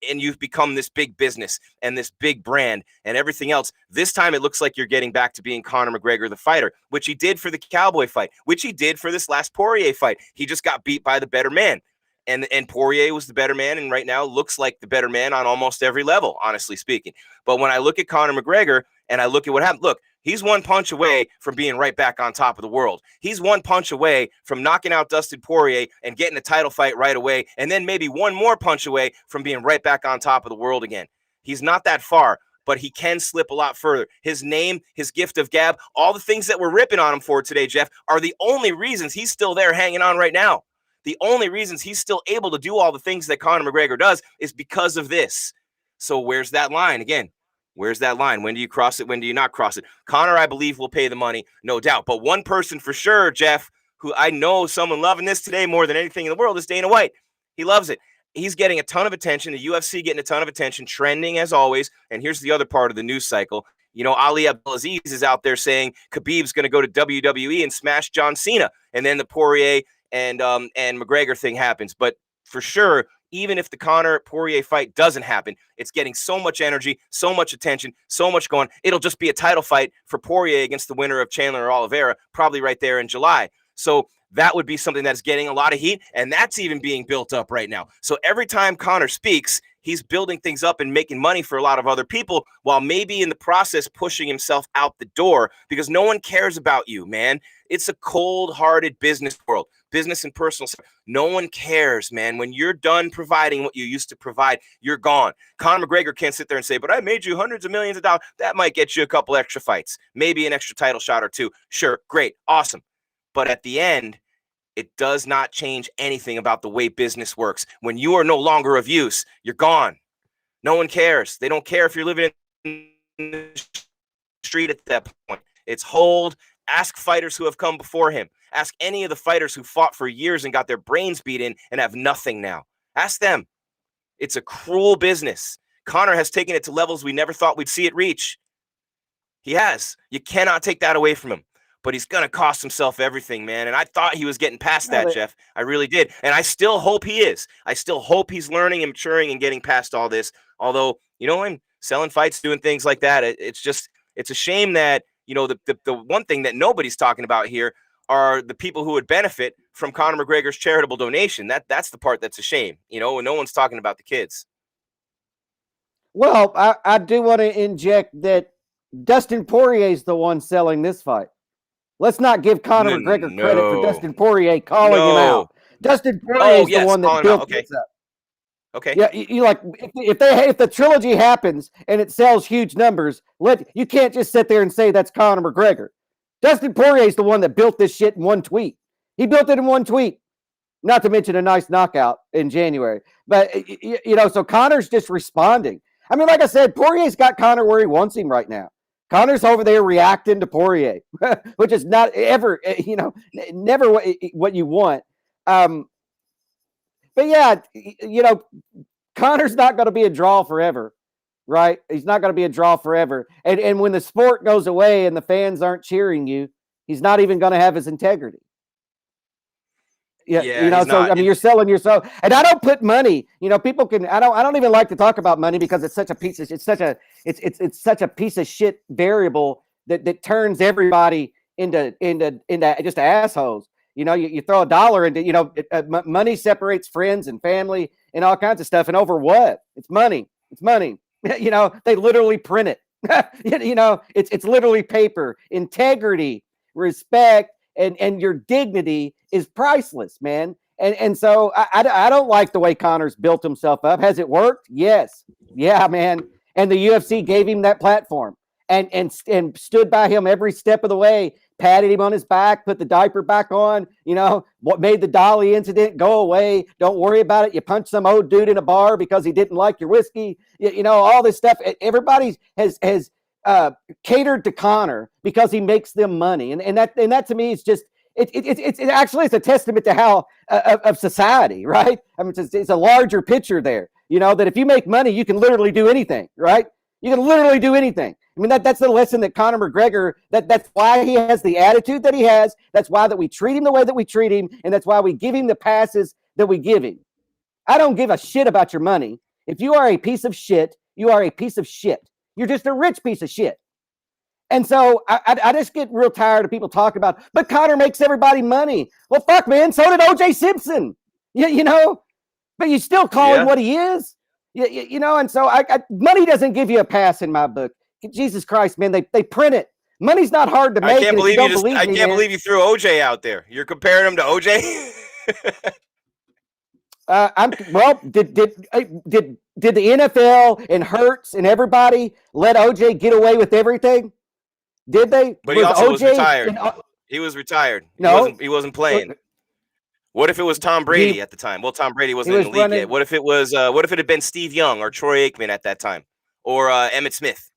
And you've become this big business and this big brand and everything else. This time it looks like you're getting back to being Conor McGregor, the fighter, which he did for the Cowboy fight, which he did for this last Poirier fight. He just got beat by the better man. And Poirier was the better man, and right now looks like the better man on almost every level, honestly speaking. But when I look at Conor McGregor and I look at what happened, look, he's one punch away from being right back on top of the world. He's one punch away from knocking out Dustin Poirier and getting a title fight right away, and then maybe one more punch away from being right back on top of the world again. He's not that far, but he can slip a lot further. His name, his gift of gab, all the things that we're ripping on him for today, Jeff, are the only reasons he's still there hanging on right now. The only reasons he's still able to do all the things that Conor McGregor does is because of this. So where's that line? Again, where's that line? When do you cross it? When do you not cross it? Conor, I believe, will pay the money, no doubt. But one person for sure, Jeff, who I know someone loving this today more than anything in the world is Dana White. He loves it. He's getting a ton of attention. The UFC getting a ton of attention, trending as always. And here's the other part of the news cycle. You know, Ali Abdelaziz is out there saying Khabib's going to go to WWE and smash John Cena. And then the Poirier and McGregor thing happens. But for sure, even if the Conor Poirier fight doesn't happen, it's getting so much energy, so much attention, so much going. It'll just be a title fight for Poirier against the winner of Chandler or Oliveira, probably right there in July. So that would be something that's getting a lot of heat, and that's even being built up right now. So every time Conor speaks, he's building things up and making money for a lot of other people while maybe in the process pushing himself out the door because no one cares about you, man. It's a cold-hearted business world, business and personal stuff. No one cares, man. When you're done providing what you used to provide, you're gone. Conor McGregor can't sit there and say, but I made you hundreds of millions of dollars. That might get you a couple extra fights, maybe an extra title shot or two. Sure, great, awesome. But at the end, it does not change anything about the way business works. When you are no longer of use, you're gone. No one cares. They don't care if you're living in the street at that point. It's hold. Ask fighters who have come before him. Ask any of the fighters who fought for years and got their brains beat in and have nothing now. Ask them. It's a cruel business. Conor has taken it to levels we never thought we'd see it reach. He has. You cannot take that away from him. But he's going to cost himself everything, man. And I thought he was getting past that, Jeff. I really did. And I still hope he is. I still hope he's learning and maturing and getting past all this. Although, you know, I'm selling fights, doing things like that. It's a shame that, you know, the one thing that nobody's talking about here are the people who would benefit from Conor McGregor's charitable donation. That's the part that's a shame, you know, and no one's talking about the kids. Well, I do want to inject that Dustin Poirier is the one selling this fight. Let's not give Conor McGregor credit for Dustin Poirier calling him out. Dustin Poirier is the one that built this up. Okay. Yeah, you like if the trilogy happens and it sells huge numbers, you can't just sit there and say that's Conor McGregor. Dustin Poirier is the one that built this shit in one tweet. He built it in one tweet. Not to mention a nice knockout in January. But you know, so Conor's just responding. I mean, like I said, Poirier's got Conor where he wants him right now. Conor's over there reacting to Poirier, which is not ever, you know, never what you want. But yeah, you know, Conor's not going to be a draw forever, right? He's not going to be a draw forever. And when the sport goes away and the fans aren't cheering you, he's not even going to have his integrity. Yeah, you know, so I mean, you're selling yourself, and I don't put money. You know, people can. I don't even like to talk about money because it's such a piece of. It's such a piece of shit variable that turns everybody into just assholes. You know, you throw $1 into. You know, money separates friends and family and all kinds of stuff. And over what? It's money. It's money. You know, they literally print it. You know, it's literally paper. Integrity, respect, and your dignity is priceless, man. And so I don't like the way Conor's built himself up. Has it worked? Yes. Yeah, man. And the UFC gave him that platform and stood by him every step of the way, patted him on his back, put the diaper back on, what made the Dolly incident go away. Don't worry about it. You punch some old dude in a bar because he didn't like your whiskey. All this stuff. Everybody has catered to Conor because he makes them money. And that to me is just, it's actually a testament to how of society, right? I mean, it's a larger picture there, that if you make money, you can literally do anything, right? You can literally do anything. I mean, that's the lesson that Conor McGregor, that's why he has the attitude that he has. That's why that we treat him the way that we treat him. And that's why we give him the passes that we give him. I don't give a shit about your money. If you are a piece of shit, you are a piece of shit. You're just a rich piece of shit. And so I just get real tired of people talking about, but Conor makes everybody money. Well, fuck, man. So did O.J. Simpson. But you still call him what he is. And so money doesn't give you a pass in my book. Jesus Christ, man, they print it. Money's not hard to make. I can't believe you threw OJ out there. You're comparing him to OJ. Did the NFL and Hurts and everybody let OJ get away with everything? Did they? But he also was retired. He was retired. No, he wasn't playing. What if it was Tom Brady at the time? Well, Tom Brady wasn't in the league yet. What if it was? What if it had been Steve Young or Troy Aikman at that time, or Emmitt Smith?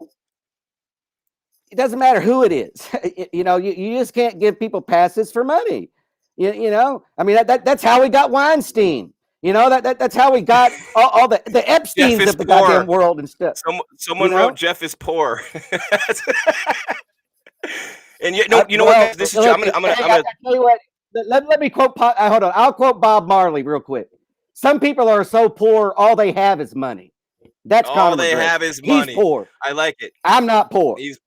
It doesn't matter who it is. You just can't give people passes for money. I mean, that's how we got Weinstein. That's how we got all the Epsteins of the goddamn world and stuff. Someone wrote Jeff is poor. And what? This is. I'm gonna. Tell you what. Let me quote. Hold on. I'll quote Bob Marley real quick. Some people are so poor, all they have is money. That's all they have is money. He's poor. I like it. I'm not poor. He's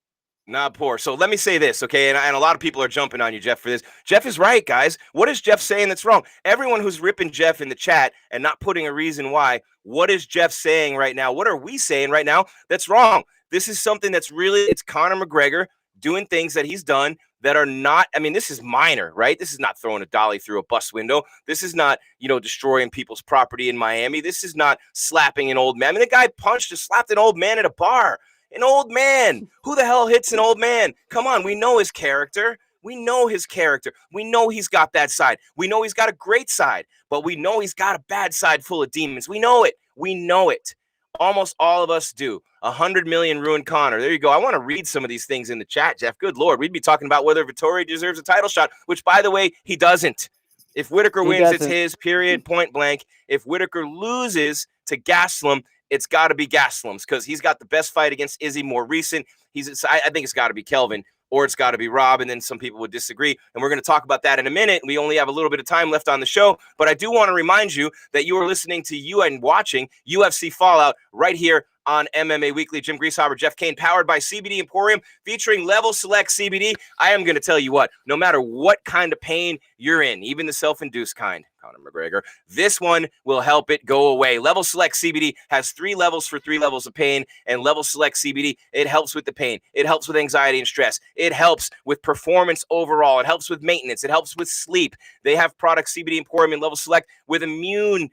not poor. So let me say this, okay? And a lot of people are jumping on you, Jeff, for this. Jeff is right, guys. What is Jeff saying that's wrong? Everyone who's ripping Jeff in the chat and not putting a reason why, what is Jeff saying right now? What are we saying right now that's wrong? This is something that's really, it's Conor McGregor doing things that he's done that are not, I mean, this is minor, right? This is not throwing a dolly through a bus window. This is not, destroying people's property in Miami. This is not slapping an old man. I mean, the guy punched and slapped an old man at a bar. An old man. Who the hell hits an old man? Come on, we know his character. We know his character. We know he's got that side. We know he's got a great side, but we know he's got a bad side full of demons. We know it. We know it. Almost all of us do. 100 million ruined Conor. There you go. I want to read some of these things in the chat, Jeff. Good Lord. We'd be talking about whether Vettori deserves a title shot, which, by the way, he doesn't. If Whitaker wins, it's his, period, point blank. If Whitaker loses to Gastelum, it's got to be Gastelum's because he's got the best fight against Izzy, more recent. I think it's got to be Kelvin or it's got to be Rob, and then some people would disagree. And we're going to talk about that in a minute. We only have a little bit of time left on the show, but I do want to remind you that you are listening to and watching UFC Fallout right here on MMA Weekly. Jim Grieshaber, Jeff Cain, powered by CBD Emporium, featuring Level Select CBD. I am going to tell you what, no matter what kind of pain you're in, even the self-induced kind, Conor McGregor, this one will help it go away. Level Select CBD has 3 levels for 3 levels of pain, and Level Select CBD, it helps with the pain. It helps with anxiety and stress. It helps with performance overall. It helps with maintenance. It helps with sleep. They have products, CBD Emporium and Level Select, with immune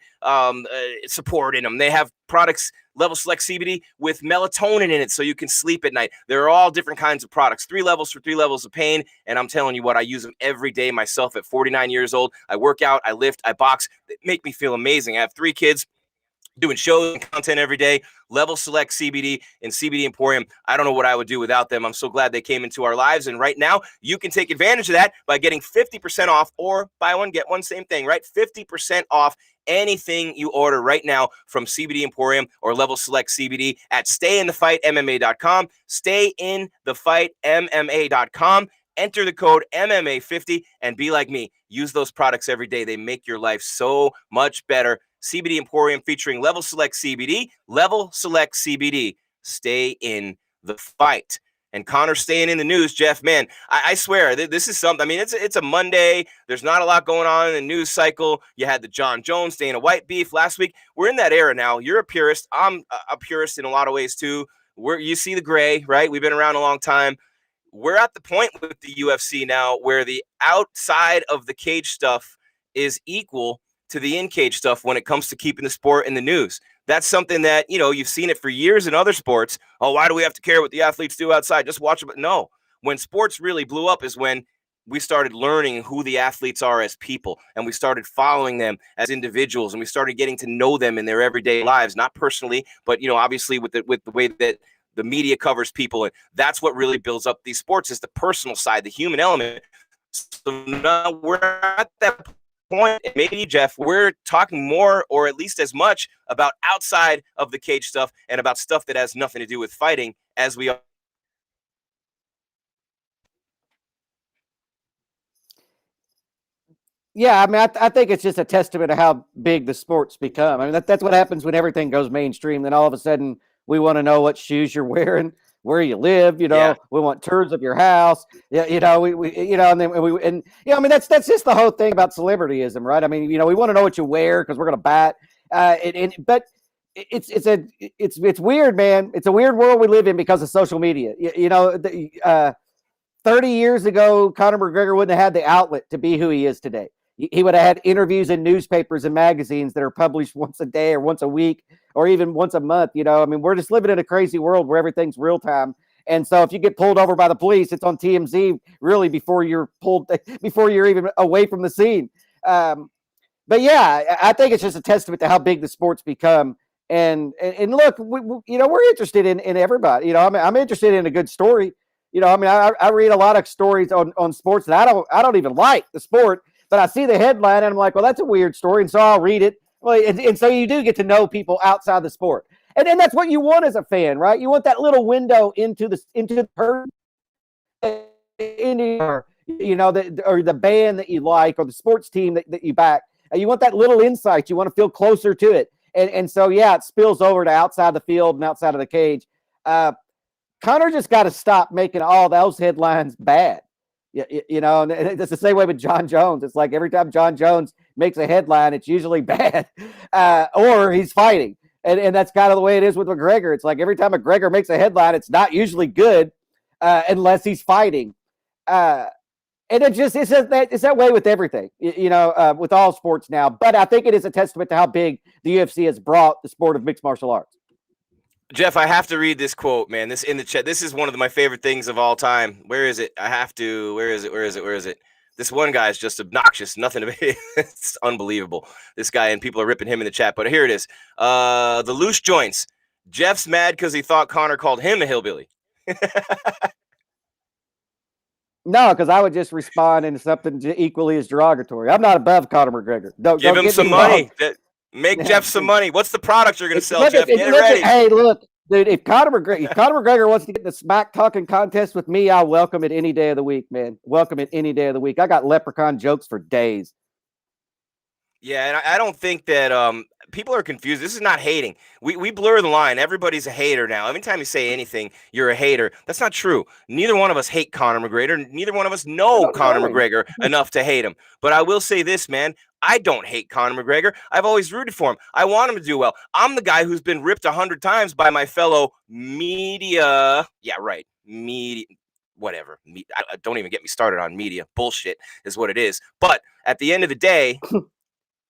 support in them. They have products, Level Select CBD, with melatonin in it so you can sleep at night. They're all different kinds of products. 3 levels for 3 levels of pain, and I'm telling you what, I use them every day myself at 49 years old. I work out, I lift, I box. They make me feel amazing. I have 3 kids doing shows and content every day. Level Select CBD and CBD Emporium. I don't know what I would do without them. I'm so glad they came into our lives. And right now, you can take advantage of that by getting 50% off or buy one, get one, same thing, right? 50% off anything you order right now from CBD Emporium or Level Select CBD at stayinthefightmma.com. Stayinthefightmma.com. Enter the code MMA50 and be like me. Use those products every day. They make your life so much better. CBD Emporium featuring Level Select CBD. Level Select CBD. Stay in the fight. And Conor staying in the news, Jeff, man, I swear, this is something. I mean, it's a Monday. There's not a lot going on in the news cycle. You had the John Jones Dana White beef last week. We're in that era now. You're a purist. I'm a purist in a lot of ways, too. You see the gray, right? We've been around a long time. we're at the point with the UFC now where the outside of the cage stuff is equal to the in-cage stuff when it comes to keeping the sport in the news. That's something that, you've seen it for years in other sports. Oh, why do we have to care what the athletes do outside? Just watch it. No, when sports really blew up is when we started learning who the athletes are as people, and we started following them as individuals, and we started getting to know them in their everyday lives, not personally, but obviously with the way that the media covers people, and that's what really builds up these sports is the personal side, the human element. So now we're at that point, and maybe, Jeff, we're talking more or at least as much about outside of the cage stuff and about stuff that has nothing to do with fighting as we are. Yeah, I mean, I think it's just a testament to how big the sport's become. I mean, that's what happens when everything goes mainstream. Then all of a sudden, we want to know what shoes you're wearing, where you live. Yeah. We want tours of your house. Yeah, and then I mean, that's just the whole thing about celebrityism, right? I mean, we want to know what you wear because we're gonna buy it. But it's weird, man. It's a weird world we live in because of social media. 30 years ago, Conor McGregor wouldn't have had the outlet to be who he is today. He would have had interviews in newspapers and magazines that are published once a day or once a week or even once a month. I mean, we're just living in a crazy world where everything's real time. And so if you get pulled over by the police, it's on TMZ really before you're even away from the scene. But yeah, I think it's just a testament to how big the sport's become. And look, we're interested in everybody. I'm interested in a good story. I mean, I read a lot of stories on sports that I don't even like the sport, but I see the headline and I'm like, well, that's a weird story. And so I'll read it. Well, and so you do get to know people outside the sport. And then that's what you want as a fan, right? You want that little window into the person, or the band that you like or the sports team that you back. You want that little insight. You want to feel closer to it. And so, yeah, it spills over to outside the field and outside of the cage. Conor just got to stop making all those headlines bad. And it's the same way with John Jones. It's like every time John Jones makes a headline, it's usually bad, or he's fighting. And that's kind of the way it is with McGregor. It's like every time McGregor makes a headline, it's not usually good unless he's fighting. And it's that way with everything, with all sports now. But I think it is a testament to how big the UFC has brought the sport of mixed martial arts. Jeff, I have to read this quote, man. This in the chat. This is one of my favorite things of all time. Where is it? I have to. Where is it? This one guy is just obnoxious. Nothing to be. It's unbelievable. This guy, and people are ripping him in the chat. But here it is. The loose joints. Jeff's mad because he thought Conor called him a hillbilly. No, because I would just respond in something equally as derogatory. I'm not above Conor McGregor. Don't Give him some money. Make Jeff some money. What's the product you're going to sell, Jeff? Get it ready. Hey, look, dude, if Conor McGregor wants to get in the smack talking contest with me, I'll welcome it any day of the week, man. Welcome it any day of the week. I got leprechaun jokes for days. Yeah, and I don't think that people are confused. This is not hating. We blur the line. Everybody's a hater now. Every time you say anything, you're a hater. That's not true. Neither one of us hate Conor McGregor. Neither one of us know Conor McGregor enough to hate him. But I will say this, man. I don't hate Conor McGregor. I've always rooted for him. I want him to do well. I'm the guy who's been ripped 100 times by my fellow media. Yeah, right. Media. Whatever. Don't even get me started on media. Bullshit is what it is. But at the end of the day,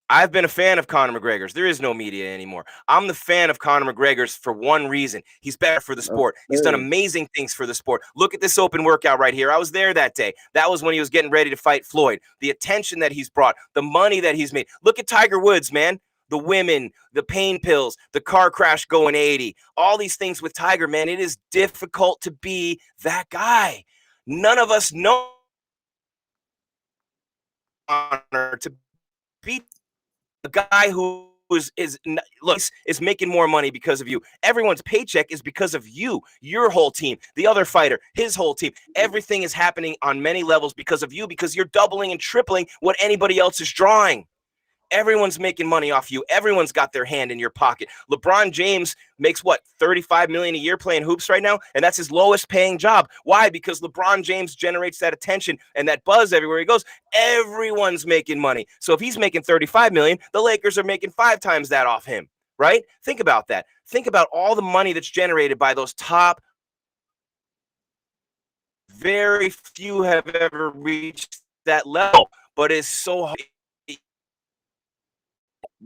I've been a fan of Conor McGregor's. There is no media anymore. I'm the fan of Conor McGregor's for one reason. He's better for the sport. He's done amazing things for the sport. Look at this open workout right here. I was there that day. That was when he was getting ready to fight Floyd. The attention that he's brought, the money that he's made. Look at Tiger Woods, man. The women, the pain pills, the car crash going 80, all these things with Tiger, man. It is difficult to be that guy. None of us know Conor to beat a guy who is making more money because of you. Everyone's paycheck is because of you, your whole team, the other fighter, his whole team. Everything is happening on many levels because of you, because you're doubling and tripling what anybody else is drawing. Everyone's making money off you. Everyone's got their hand in your pocket. LeBron James makes what, $35 million a year playing hoops right now, and that's his lowest paying job. Why? Because LeBron James generates that attention and that buzz everywhere he goes. Everyone's making money. So if he's making $35 million, the Lakers are making 5 times that off him, right? Think about that. Think about all the money that's generated by those top Very few have ever reached that level, but it's so hard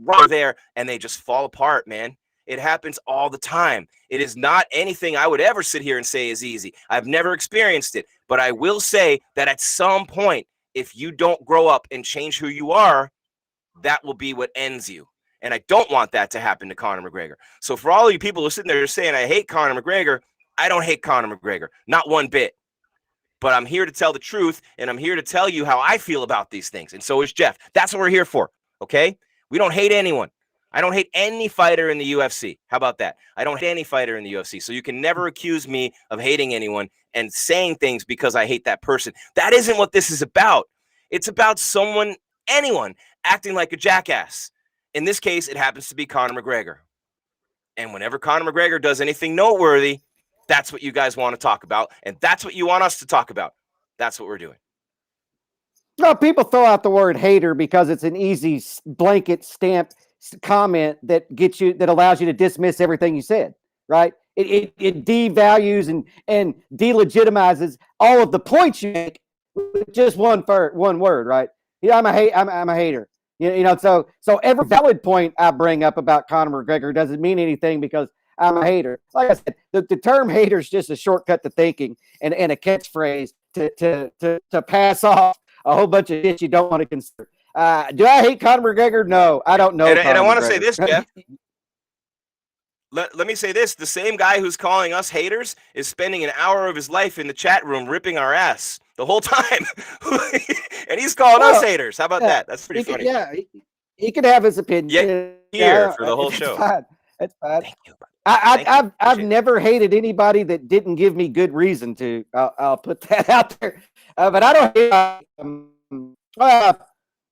right there, and they just fall apart, man. It happens all the time. It is not anything I would ever sit here and say is easy. I've never experienced it, but I will say that at some point, if you don't grow up and change who you are, that will be what ends you. And I don't want that to happen to Conor McGregor. So for all of you people who are sitting there saying, I hate Conor McGregor, I don't hate Conor McGregor, not one bit. But I'm here to tell the truth, and I'm here to tell you how I feel about these things. And so is Jeff. That's what we're here for, okay? We don't hate anyone. I don't hate any fighter in the UFC. How about that? I don't hate any fighter in the UFC. So you can never accuse me of hating anyone and saying things because I hate that person. That isn't what this is about. It's about anyone acting like a jackass. In this case, it happens to be Conor McGregor. And whenever Conor McGregor does anything noteworthy, that's what you guys want to talk about. And that's what you want us to talk about. That's what we're doing. No, people throw out the word hater because it's an easy blanket stamped comment that allows you to dismiss everything you said, right? It devalues and delegitimizes all of the points you make with just one word, right? Yeah, I'm a hater. You know, so every valid point I bring up about Conor McGregor doesn't mean anything because I'm a hater. Like I said, the term hater is just a shortcut to thinking and a catchphrase to pass off a whole bunch of shit you don't want to consider. Do I hate Conor McGregor? No, I don't know. And I want to say this, Jeff. Let me say this. The same guy who's calling us haters is spending an hour of his life in the chat room ripping our ass the whole time. And he's calling us haters. How about that? That's pretty funny. He could have his opinion. Here for the whole show. Fine. That's fine. Thank you, I've never hated anybody that didn't give me good reason to. I'll put that out there. But I don't.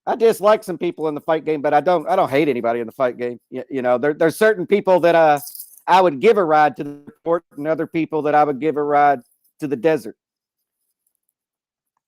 I dislike some people in the fight game, but I don't hate anybody in the fight game. You know, there's certain people that I would give a ride to the airport, and other people that I would give a ride to the desert.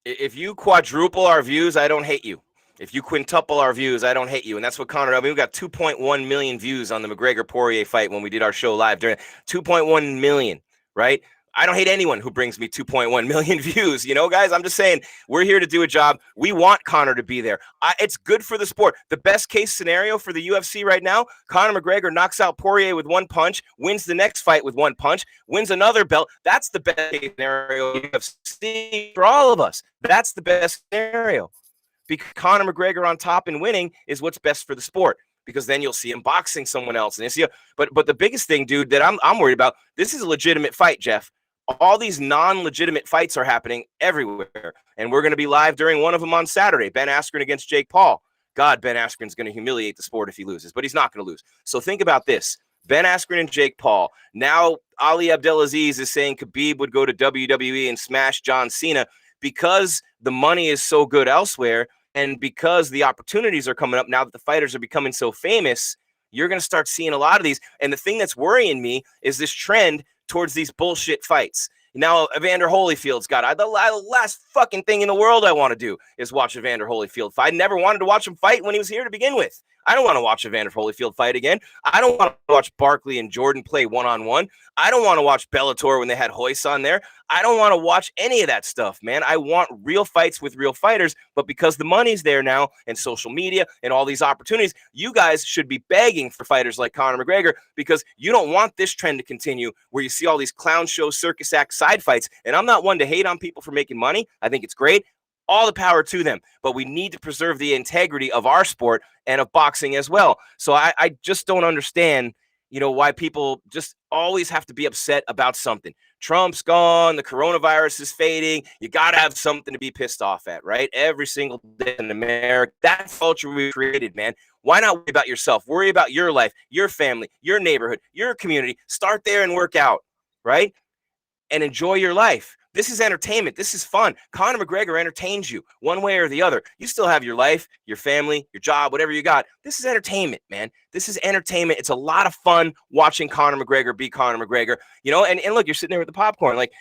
If you quadruple our views, I don't hate you. If you quintuple our views, I don't hate you. And that's what Conor, we got 2.1 million views on the McGregor-Poirier fight when we did our show live during 2.1 million, right? I don't hate anyone who brings me 2.1 million views. You know, guys, I'm just saying we're here to do a job. We want Conor to be there. It's good for the sport. The best case scenario for the UFC right now, Conor McGregor knocks out Poirier with one punch, wins the next fight with one punch, wins another belt. That's the best case scenario UFC for all of us. That's the best scenario. Because Conor McGregor on top and winning is what's best for the sport. Because then you'll see him boxing someone else. And but the biggest thing, dude, that I'm worried about, this is a legitimate fight, Jeff. All these non-legitimate fights are happening everywhere. And we're going to be live during one of them on Saturday. Ben Askren against Jake Paul. God, Ben Askren's going to humiliate the sport if he loses, but he's not going to lose. So think about this. Ben Askren and Jake Paul. Now Ali Abdelaziz is saying Khabib would go to WWE and smash John Cena because the money is so good elsewhere. And because the opportunities are coming up now that the fighters are becoming so famous, you're going to start seeing a lot of these. And the thing that's worrying me is this trend towards these bullshit fights. Now, Evander Holyfield's got the last fucking thing in the world I want to do is watch Evander Holyfield fight. I never wanted to watch him fight when he was here to begin with. I don't want to watch Evander Holyfield fight again. I don't want to watch Barkley and Jordan play one-on-one. I don't want to watch Bellator when they had Hoist on there. I don't want to watch any of that stuff, man. I want real fights with real fighters, but because the money's there now and social media and all these opportunities, you guys should be begging for fighters like Conor McGregor because you don't want this trend to continue where you see all these clown show circus act side fights. And I'm not one to hate on people for making money. I think it's great. All the power to them, but we need to preserve the integrity of our sport and of boxing as well. So I just don't understand, why people just always have to be upset about something. Trump's gone, the coronavirus is fading. You got to have something to be pissed off at, right? Every single day in America, that's culture we created, man. Why not worry about yourself? Worry about your life, your family, your neighborhood, your community. Start there and work out, right? And enjoy your life. This is entertainment. This is fun. Conor McGregor entertains you one way or the other. You still have your life, your family, your job, whatever you got. This is entertainment, man. This is entertainment. It's a lot of fun watching Conor McGregor be Conor McGregor. And look, you're sitting there with the popcorn. Like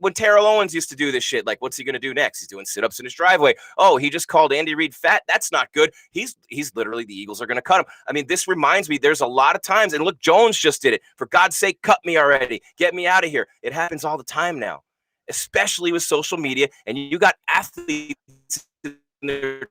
when Terrell Owens used to do this shit. Like, what's he going to do next? He's doing sit-ups in his driveway. Oh, he just called Andy Reid fat. That's not good. He's literally, the Eagles are going to cut him. I mean, this reminds me, there's a lot of times, and look, Jones just did it. For God's sake, cut me already. Get me out of here. It happens all the time now. especially with social media, and you got athletes in their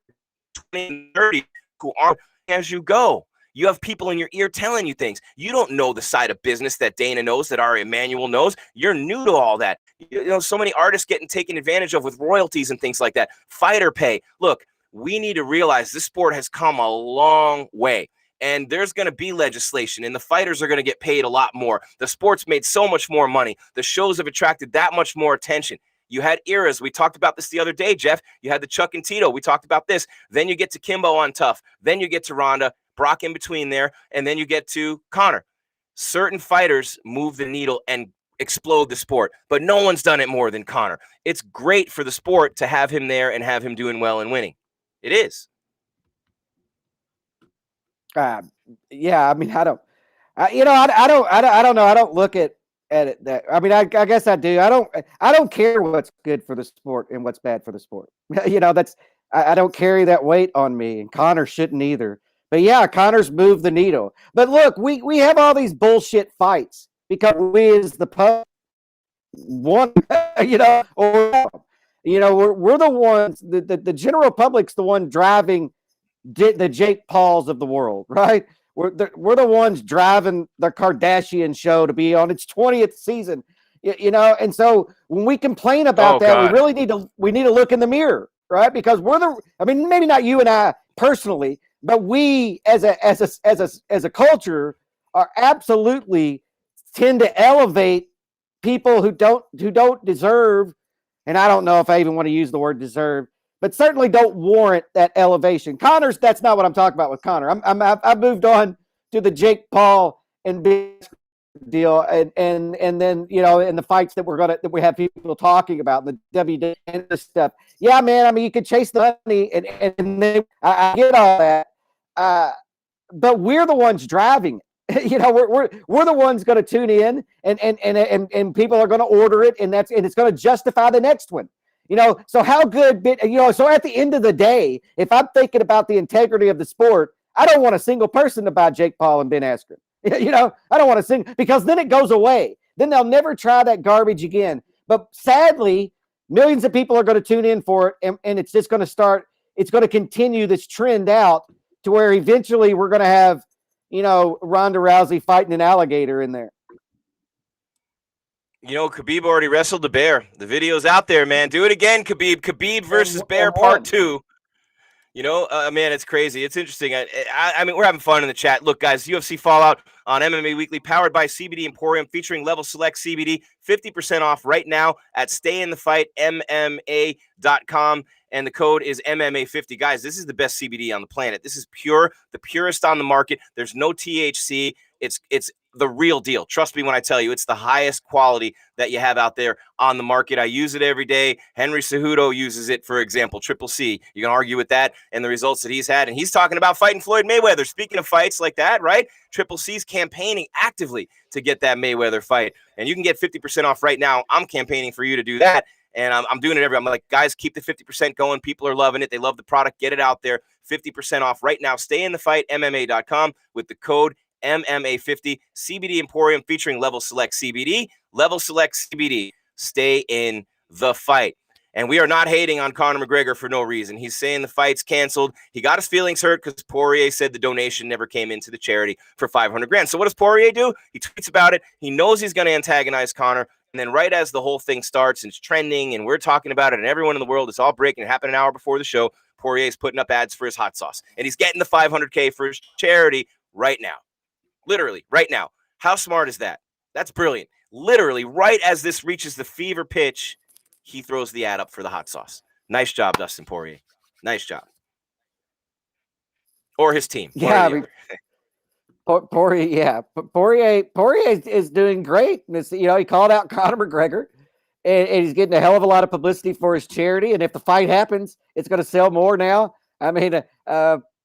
20 and 30 who aren't as you go. You have people in your ear telling you things. You don't know the side of business that Dana knows, that our Emmanuel knows. You're new to all that. You know, so many artists getting taken advantage of with royalties and things like that. Fighter pay. Look, we need to realize this sport has come a long way. And there's going to be legislation, and the fighters are going to get paid a lot more. The sport's made so much more money. The shows have attracted that much more attention. You had eras. We talked about this the other day, Jeff. You had the Chuck and Tito. We talked about this. Then you get to Kimbo on Tough. Then you get to Ronda, Brock in between there, and then you get to Conor. Certain fighters move the needle and explode the sport, but no one's done it more than Conor. It's great for the sport to have him there and have him doing well and winning. It is. Yeah, I mean, I don't know. I don't look at it that. I mean, I guess I do. I don't care what's good for the sport and what's bad for the sport. I don't carry that weight on me, and Conor shouldn't either. But yeah, Conor's moved the needle. But look, we have all these bullshit fights because we as the public want, we're the ones. The general public's the one driving the Jake Pauls of the world, right? We're the ones driving the Kardashian show to be on its 20th season, and so when we complain about that, God, we need to look in the mirror, right? Because maybe not you and I personally, but we as a culture are absolutely tend to elevate people who don't deserve, and I don't know if I even want to use the word deserve, but certainly don't warrant that elevation. Conor's, that's not what I'm talking about with Conor. I've moved on to the Jake Paul and big deal, and then in the fights that we have people talking about, the WWE and this stuff. Yeah, man. I mean, you can chase the money, and then I get all that, but we're the ones driving it. We're the ones going to tune in, and people are going to order it, and it's going to justify the next one. So how good, so at the end of the day, if I'm thinking about the integrity of the sport, I don't want a single person to buy Jake Paul and Ben Askren. I don't want to sing, because then it goes away. Then they'll never try that garbage again. But sadly, millions of people are going to tune in for it, and it's just going to continue this trend out to where eventually we're going to have, Ronda Rousey fighting an alligator in there. Khabib already wrestled the bear. The video's out there, man. Do it again, Khabib. Khabib versus Bear Part 2. Man, it's crazy. It's interesting. I mean, we're having fun in the chat. Look, guys, UFC Fallout on MMA Weekly, powered by CBD Emporium, featuring Level Select CBD, 50% off right now at stayinthefightmma.com, and the code is MMA50. Guys, this is the best CBD on the planet. This is pure, the purest on the market. There's no THC. It's the real deal. Trust me when I tell you, it's the highest quality that you have out there on the market. I use it every day. Henry Cejudo uses it, for example, Triple C. You can argue with that and the results that he's had. And he's talking about fighting Floyd Mayweather. Speaking of fights like that, right? Triple C's campaigning actively to get that Mayweather fight. And you can get 50% off right now. I'm campaigning for you to do that. And I'm doing it I'm like, guys, keep the 50% going. People are loving it. They love the product. Get it out there. 50% off right now. Stayinthefightmma.com with the code MMA50. CBD Emporium, featuring Level Select CBD. Level Select CBD. Stay in the fight. And we are not hating on Conor McGregor for no reason. He's saying the fight's canceled. He got his feelings hurt because Poirier said the donation never came into the charity for $500,000. So what does Poirier do? He tweets about it. He knows he's going to antagonize Conor. And then right as the whole thing starts and it's trending and we're talking about it and everyone in the world is all breaking, it happened an hour before the show, Poirier's putting up ads for his hot sauce. And he's getting the $500K for his charity right now. Literally, right now. How smart is that? That's brilliant. Literally, right as this reaches the fever pitch, he throws the ad up for the hot sauce. Nice job, Dustin Poirier. Nice job. Or his team. Yeah, Poirier is doing great. He called out Conor McGregor, and he's getting a hell of a lot of publicity for his charity. And if the fight happens, it's going to sell more now. I mean,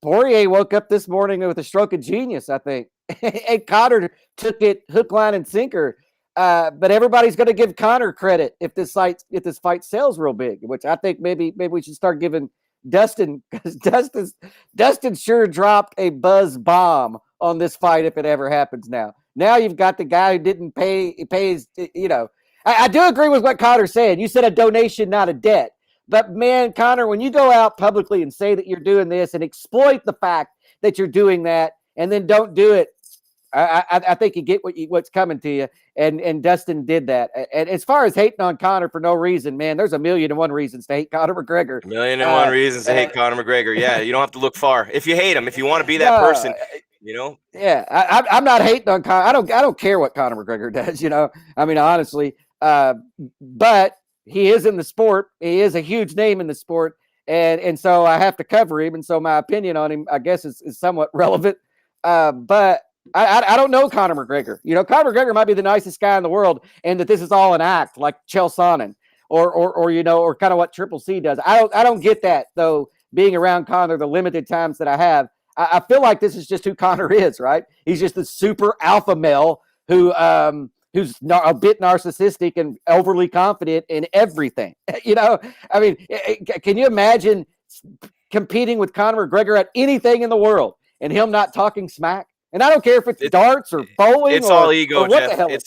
Poirier woke up this morning with a stroke of genius, I think. And Conor took it hook, line, and sinker. But everybody's going to give Conor credit if this fight sells real big, which I think maybe we should start giving Dustin, because Dustin sure dropped a buzz bomb on this fight if it ever happens. Now you've got the guy who didn't pay. He pays, I do agree with what Conor said. You said a donation, not a debt. But man, Conor, when you go out publicly and say that you're doing this and exploit the fact that you're doing that, and then don't do it, I think you get what's coming to you. And Dustin did that. And as far as hating on Conor for no reason, man, there's 1,000,001 reasons to hate Conor McGregor. 1,000,001 reasons to hate Conor McGregor. Yeah, you don't have to look far. If you hate him, if you want to be that person, you know. Yeah, I'm not hating on Conor. I don't care what Conor McGregor does. You know, I mean, honestly, but he is in the sport. He is a huge name in the sport, and so I have to cover him. And so my opinion on him, I guess, is somewhat relevant. But I don't know Conor McGregor. You know, Conor McGregor might be the nicest guy in the world, and that this is all an act, like Chael Sonnen, or you know, or kind of what Triple C does. I don't get that though. Being around Conor the limited times that I have, I feel like this is just who Conor is. Right? He's just a super alpha male who's a bit narcissistic and overly confident in everything. You know, I mean, can you imagine competing with Conor McGregor at anything in the world and him not talking smack? And I don't care if it's darts or bowling. It's or, all ego, or what Jeff. The hell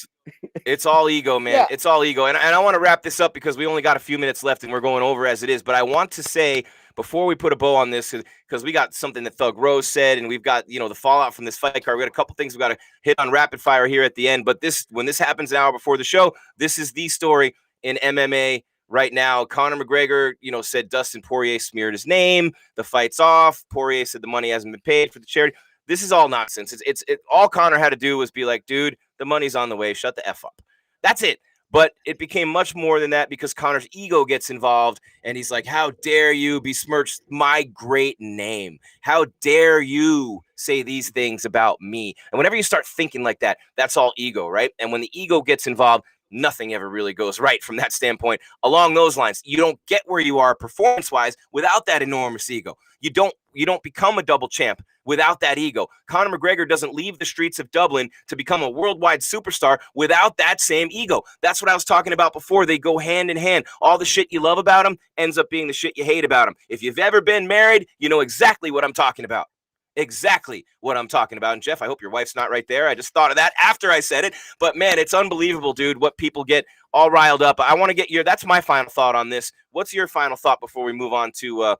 it's all ego, man. Yeah. It's all ego. And I want to wrap this up because we only got a few minutes left and we're going over as it is. But I want to say, before we put a bow on this, because we got something that Thug Rose said, and we've got, you know, the fallout from this fight card. We got a couple things we got to hit on rapid fire here at the end. But when this happens an hour before the show, this is the story in MMA right now. Conor McGregor, you know, said Dustin Poirier smeared his name. The fight's off. Poirier said the money hasn't been paid for the charity. This is all nonsense. It's all Conor had to do was be like, dude, the money's on the way. Shut the F up. That's it. But it became much more than that because Conor's ego gets involved, and he's like, how dare you besmirch my great name? How dare you say these things about me? And whenever you start thinking like that, that's all ego, right? And when the ego gets involved, nothing ever really goes right from that standpoint. Along those lines, you don't get where you are performance-wise without that enormous ego. You don't become a double champ without that ego. Conor McGregor doesn't leave the streets of Dublin to become a worldwide superstar without that same ego. That's what I was talking about before. They go hand in hand. All the shit you love about him ends up being the shit you hate about him. If you've ever been married, you know exactly what I'm talking about. Exactly what I'm talking about. And Jeff, I hope your wife's not right there. I just thought of that after I said it. But man, it's unbelievable, dude, what people get all riled up. I want to get that's my final thought on this. What's your final thought before we move on to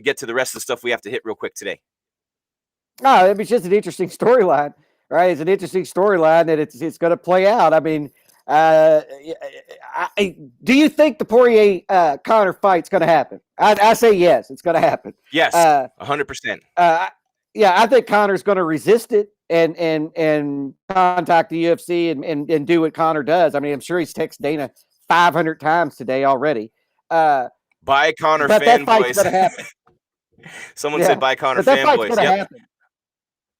get to the rest of the stuff we have to hit real quick today? No, it's just an interesting storyline, right? It's an interesting storyline that it's going to play out. I mean, do you think the Poirier Conor fight's going to happen? I say yes, it's going to happen. Yes, 100%. Yeah, I think Conor's going to resist it and contact the UFC and do what Conor does. I mean, I'm sure he's texted Dana 500 times today already. Buy Conor but that fight's fanboys. going to happen. Someone said buy Conor that fight's fanboys. going to Yep. happen.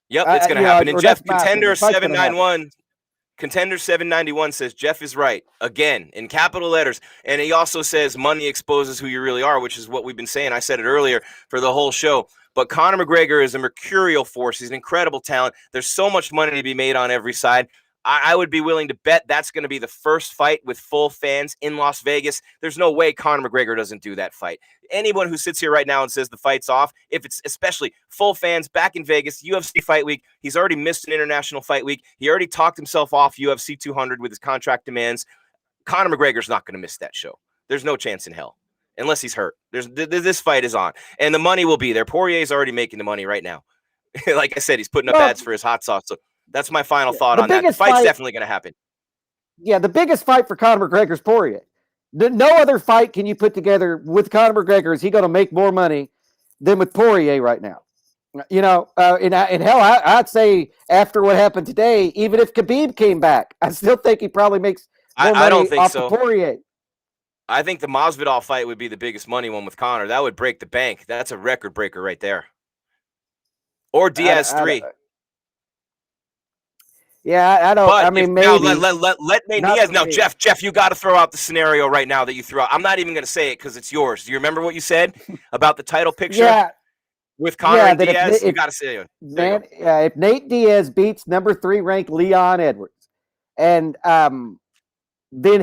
Yep, it's going to happen. And Jeff, Contender Fight's 791, Contender 791 says Jeff is right again in capital letters, and he also says money exposes who you really are, which is what we've been saying. I said it earlier for the whole show. But Conor McGregor is a mercurial force. He's an incredible talent. There's so much money to be made on every side. I would be willing to bet that's going to be the first fight with full fans in Las Vegas. There's no way Conor McGregor doesn't do that fight. Anyone who sits here right now and says the fight's off, if it's especially full fans back in Vegas, UFC fight week, he's already missed an international fight week. He already talked himself off UFC 200 with his contract demands. Conor McGregor's not going to miss that show. There's no chance in hell. Unless he's hurt. This fight is on. And the money will be there. Poirier's already making the money right now. Like I said, he's putting up ads for his hot sauce. So that's my final thought on that. The fight's definitely going to happen. Yeah, the biggest fight for Conor McGregor is Poirier. No other fight can you put together with Conor McGregor. Is he going to make more money than with Poirier right now? You know, and hell, I'd say after what happened today, even if Khabib came back, I still think he probably makes more money don't think off so. of Poirier. I think the Masvidal fight would be the biggest money one with Conor. That would break the bank. That's a record breaker right there. Or Diaz 3. Yeah, I don't. But I mean, maybe. Now let Nate Diaz. Now, Jeff, you got to throw out the scenario right now that you threw out. I'm not even going to say it because it's yours. Do you remember what you said about the title picture? Yeah. With Conor and Diaz, you got to say it. Man, if Nate Diaz beats number 3 ranked Leon Edwards, and then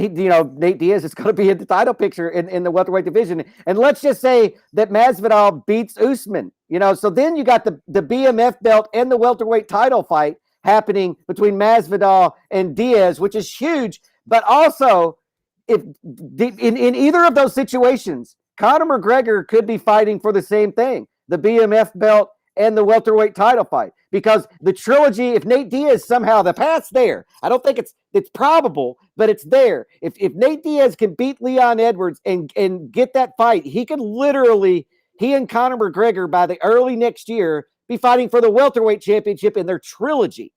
Nate Diaz is going to be in the title picture in the welterweight division. And let's just say that Masvidal beats Usman, so then you got the BMF belt and the welterweight title fight happening between Masvidal and Diaz, which is huge. But also if in either of those situations, Conor McGregor could be fighting for the same thing, the BMF belt and the welterweight title fight, because the trilogy, if Nate Diaz somehow, the path's there. I don't think it's probable, but it's there. If Nate Diaz can beat Leon Edwards and get that fight, he could literally, he and Conor McGregor by the early next year be fighting for the welterweight championship in their trilogy,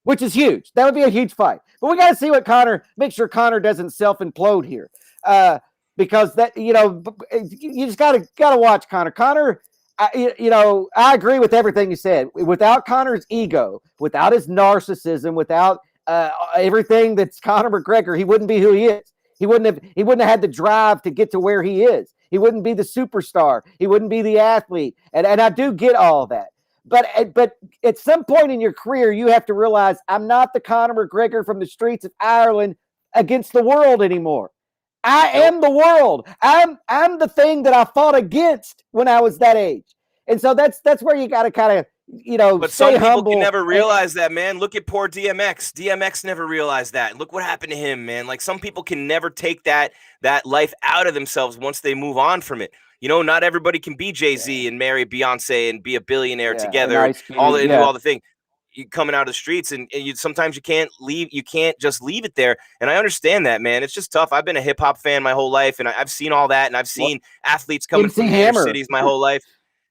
which is huge. That would be a huge fight. But we got to see what make sure Conor doesn't self-implode here. Because that, you just got to watch Conor. Conor, I agree with everything you said. Without Conor's ego, without his narcissism, without everything that's Conor McGregor, he wouldn't be who he is. He wouldn't have had the drive to get to where he is. He wouldn't be the superstar. He wouldn't be the athlete. And I do get all that. But at some point in your career, you have to realize I'm not the Conor McGregor from the streets of Ireland against the world anymore. I am the world. I'm the thing that I fought against when I was that age. And so that's where you got to kind of, but stay some people humble. Can never realize that, man. Look at poor DMX. DMX never realized that. Look what happened to him, man. Like, some people can never take that life out of themselves once they move on from it. Not everybody can be Jay-Z and marry Beyonce and be a billionaire together and do all the things. You coming out of the streets and sometimes you can't just leave it there. And I understand that, man. It's just tough. I've been a hip hop fan my whole life, and I've seen all that, and I've seen athletes coming from the inner cities my whole life.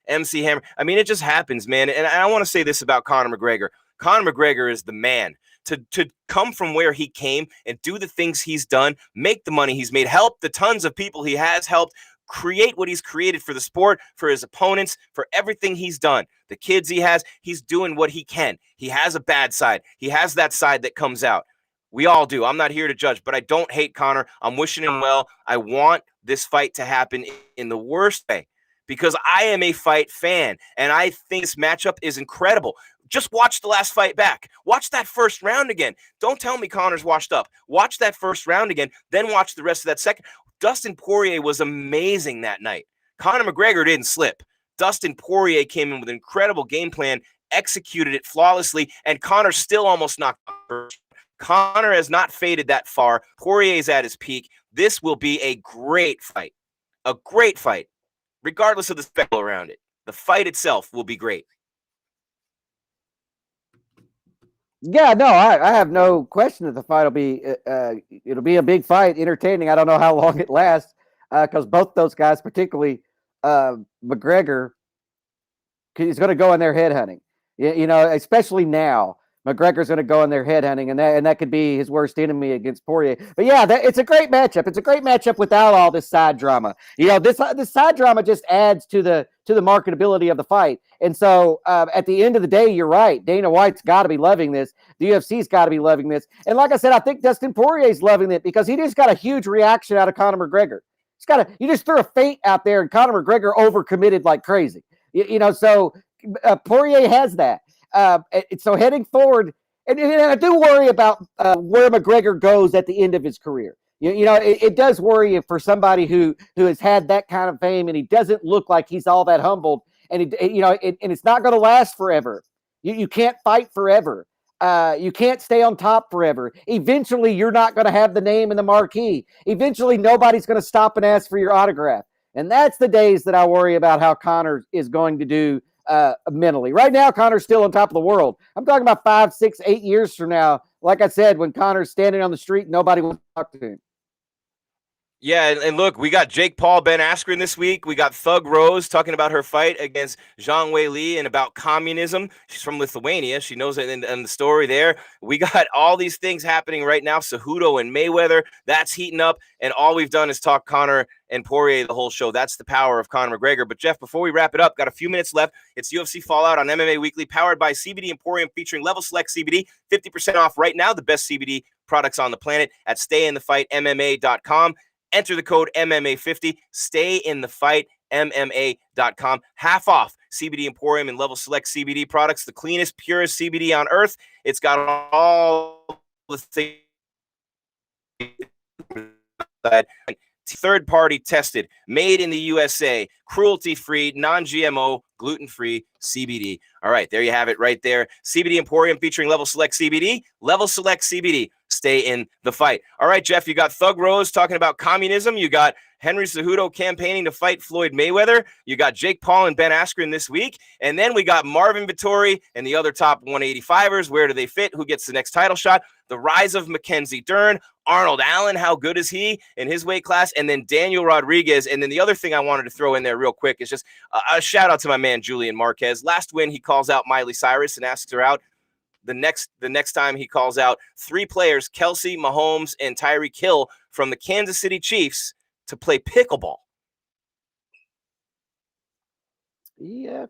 MC Hammer. I mean, it just happens, man. And I want to say this about Conor McGregor. Conor McGregor is the man to come from where he came and do the things he's done, make the money he's made, help the tons of people he has helped, create what he's created for the sport, for his opponents, for everything he's done. The kids he's doing what he can. He has a bad side. He has that side that comes out. We all do. I'm not here to judge, but I don't hate Conor. I'm wishing him well. I want this fight to happen in the worst way because I am a fight fan, and I think this matchup is incredible. Just watch the last fight back. Watch that first round again. Don't tell me Conor's washed up. Watch that first round again, then watch the rest of that second. Dustin Poirier was amazing that night. Conor McGregor didn't slip. Dustin Poirier came in with an incredible game plan, executed it flawlessly, and Conor still almost knocked out. Conor has not faded that far. Poirier's at his peak. This will be a great fight. A great fight, regardless of the spectacle around it. The fight itself will be great. Yeah, no, I have no question that the fight will be it'll be a big fight, entertaining. I don't know how long it lasts because both those guys, particularly McGregor, he's going to go in there headhunting. Especially now, McGregor's going to go in there headhunting, and that could be his worst enemy against Poirier. But yeah, it's a great matchup. It's a great matchup without all this side drama. This side drama just adds to the marketability of the fight. And so at the end of the day, you're right. Dana White's got to be loving this. The UFC's got to be loving this. And like I said, I think Dustin Poirier's loving it because he just got a huge reaction out of Conor McGregor. You just threw a feint out there, and Conor McGregor overcommitted like crazy. So Poirier has that. So heading forward, and I do worry about where McGregor goes at the end of his career. It does worry for somebody who has had that kind of fame, and he doesn't look like he's all that humbled, and it's not going to last forever. You can't fight forever. You can't stay on top forever. Eventually, you're not going to have the name in the marquee. Eventually, nobody's going to stop and ask for your autograph, and that's the days that I worry about how Conor is going to do mentally. Right now, Conor's still on top of the world. I'm talking about 5, 6, 8 years from now. Like I said, when Conor's standing on the street, nobody will talk to him. Yeah, and look, we got Jake Paul, Ben Askren this week. We got Thug Rose talking about her fight against Zhang Weili and about communism. She's from Lithuania. She knows it in the story there. We got all these things happening right now. Cejudo and Mayweather, that's heating up. And all we've done is talk Conor and Poirier the whole show. That's the power of Conor McGregor. But, Jeff, before we wrap it up, got a few minutes left. It's UFC Fallout on MMA Weekly, powered by CBD Emporium, featuring Level Select CBD. 50% off right now, the best CBD products on the planet at stayinthefightmma.com. Enter the code MMA50. Stay in the fight, MMA.com. Half off CBD Emporium and Level Select CBD products. The cleanest, purest CBD on earth. It's got all the things. Third-party tested, made in the USA, cruelty-free, non-GMO, gluten-free, CBD. All right, there you have it right there. CBD Emporium featuring Level Select CBD. Level Select CBD. Stay in the fight. All right, Jeff, you got Thug Rose talking about communism. You got Henry Cejudo campaigning to fight Floyd Mayweather. You got Jake Paul and Ben Askren this week. And then we got Marvin Vettori and the other top 185ers. Where do they fit? Who gets the next title shot? The rise of Mackenzie Dern. Arnold Allen, how good is he in his weight class? And then Daniel Rodriguez. And then the other thing I wanted to throw in there real quick is just a shout out to my man, Julian Marquez. Last win, he calls out Miley Cyrus and asks her out. The next time he calls out 3 players, Kelsey, Mahomes, and Tyreek Hill from the Kansas City Chiefs to play pickleball. Yeah,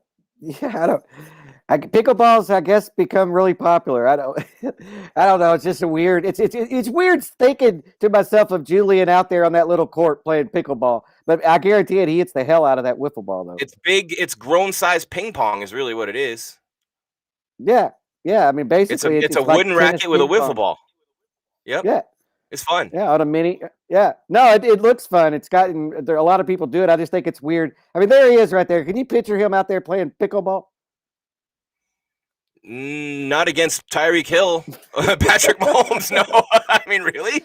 pickleballs, I guess, become really popular. I don't know. It's just it's weird thinking to myself of Julian out there on that little court playing pickleball. But I guarantee it, he hits the hell out of that wiffle ball, though. It's big. It's grown size ping pong is really what it is. Yeah. I mean, basically, it's a wooden like racket with a wiffle ball. Yep. Yeah. It's fun. Yeah, on a mini. Yeah. No, it looks fun. It's gotten there. A lot of people do it. I just think it's weird. I mean, there he is right there. Can you picture him out there playing pickleball? Not against Tyreek Hill, Patrick Mahomes. No, I mean, really?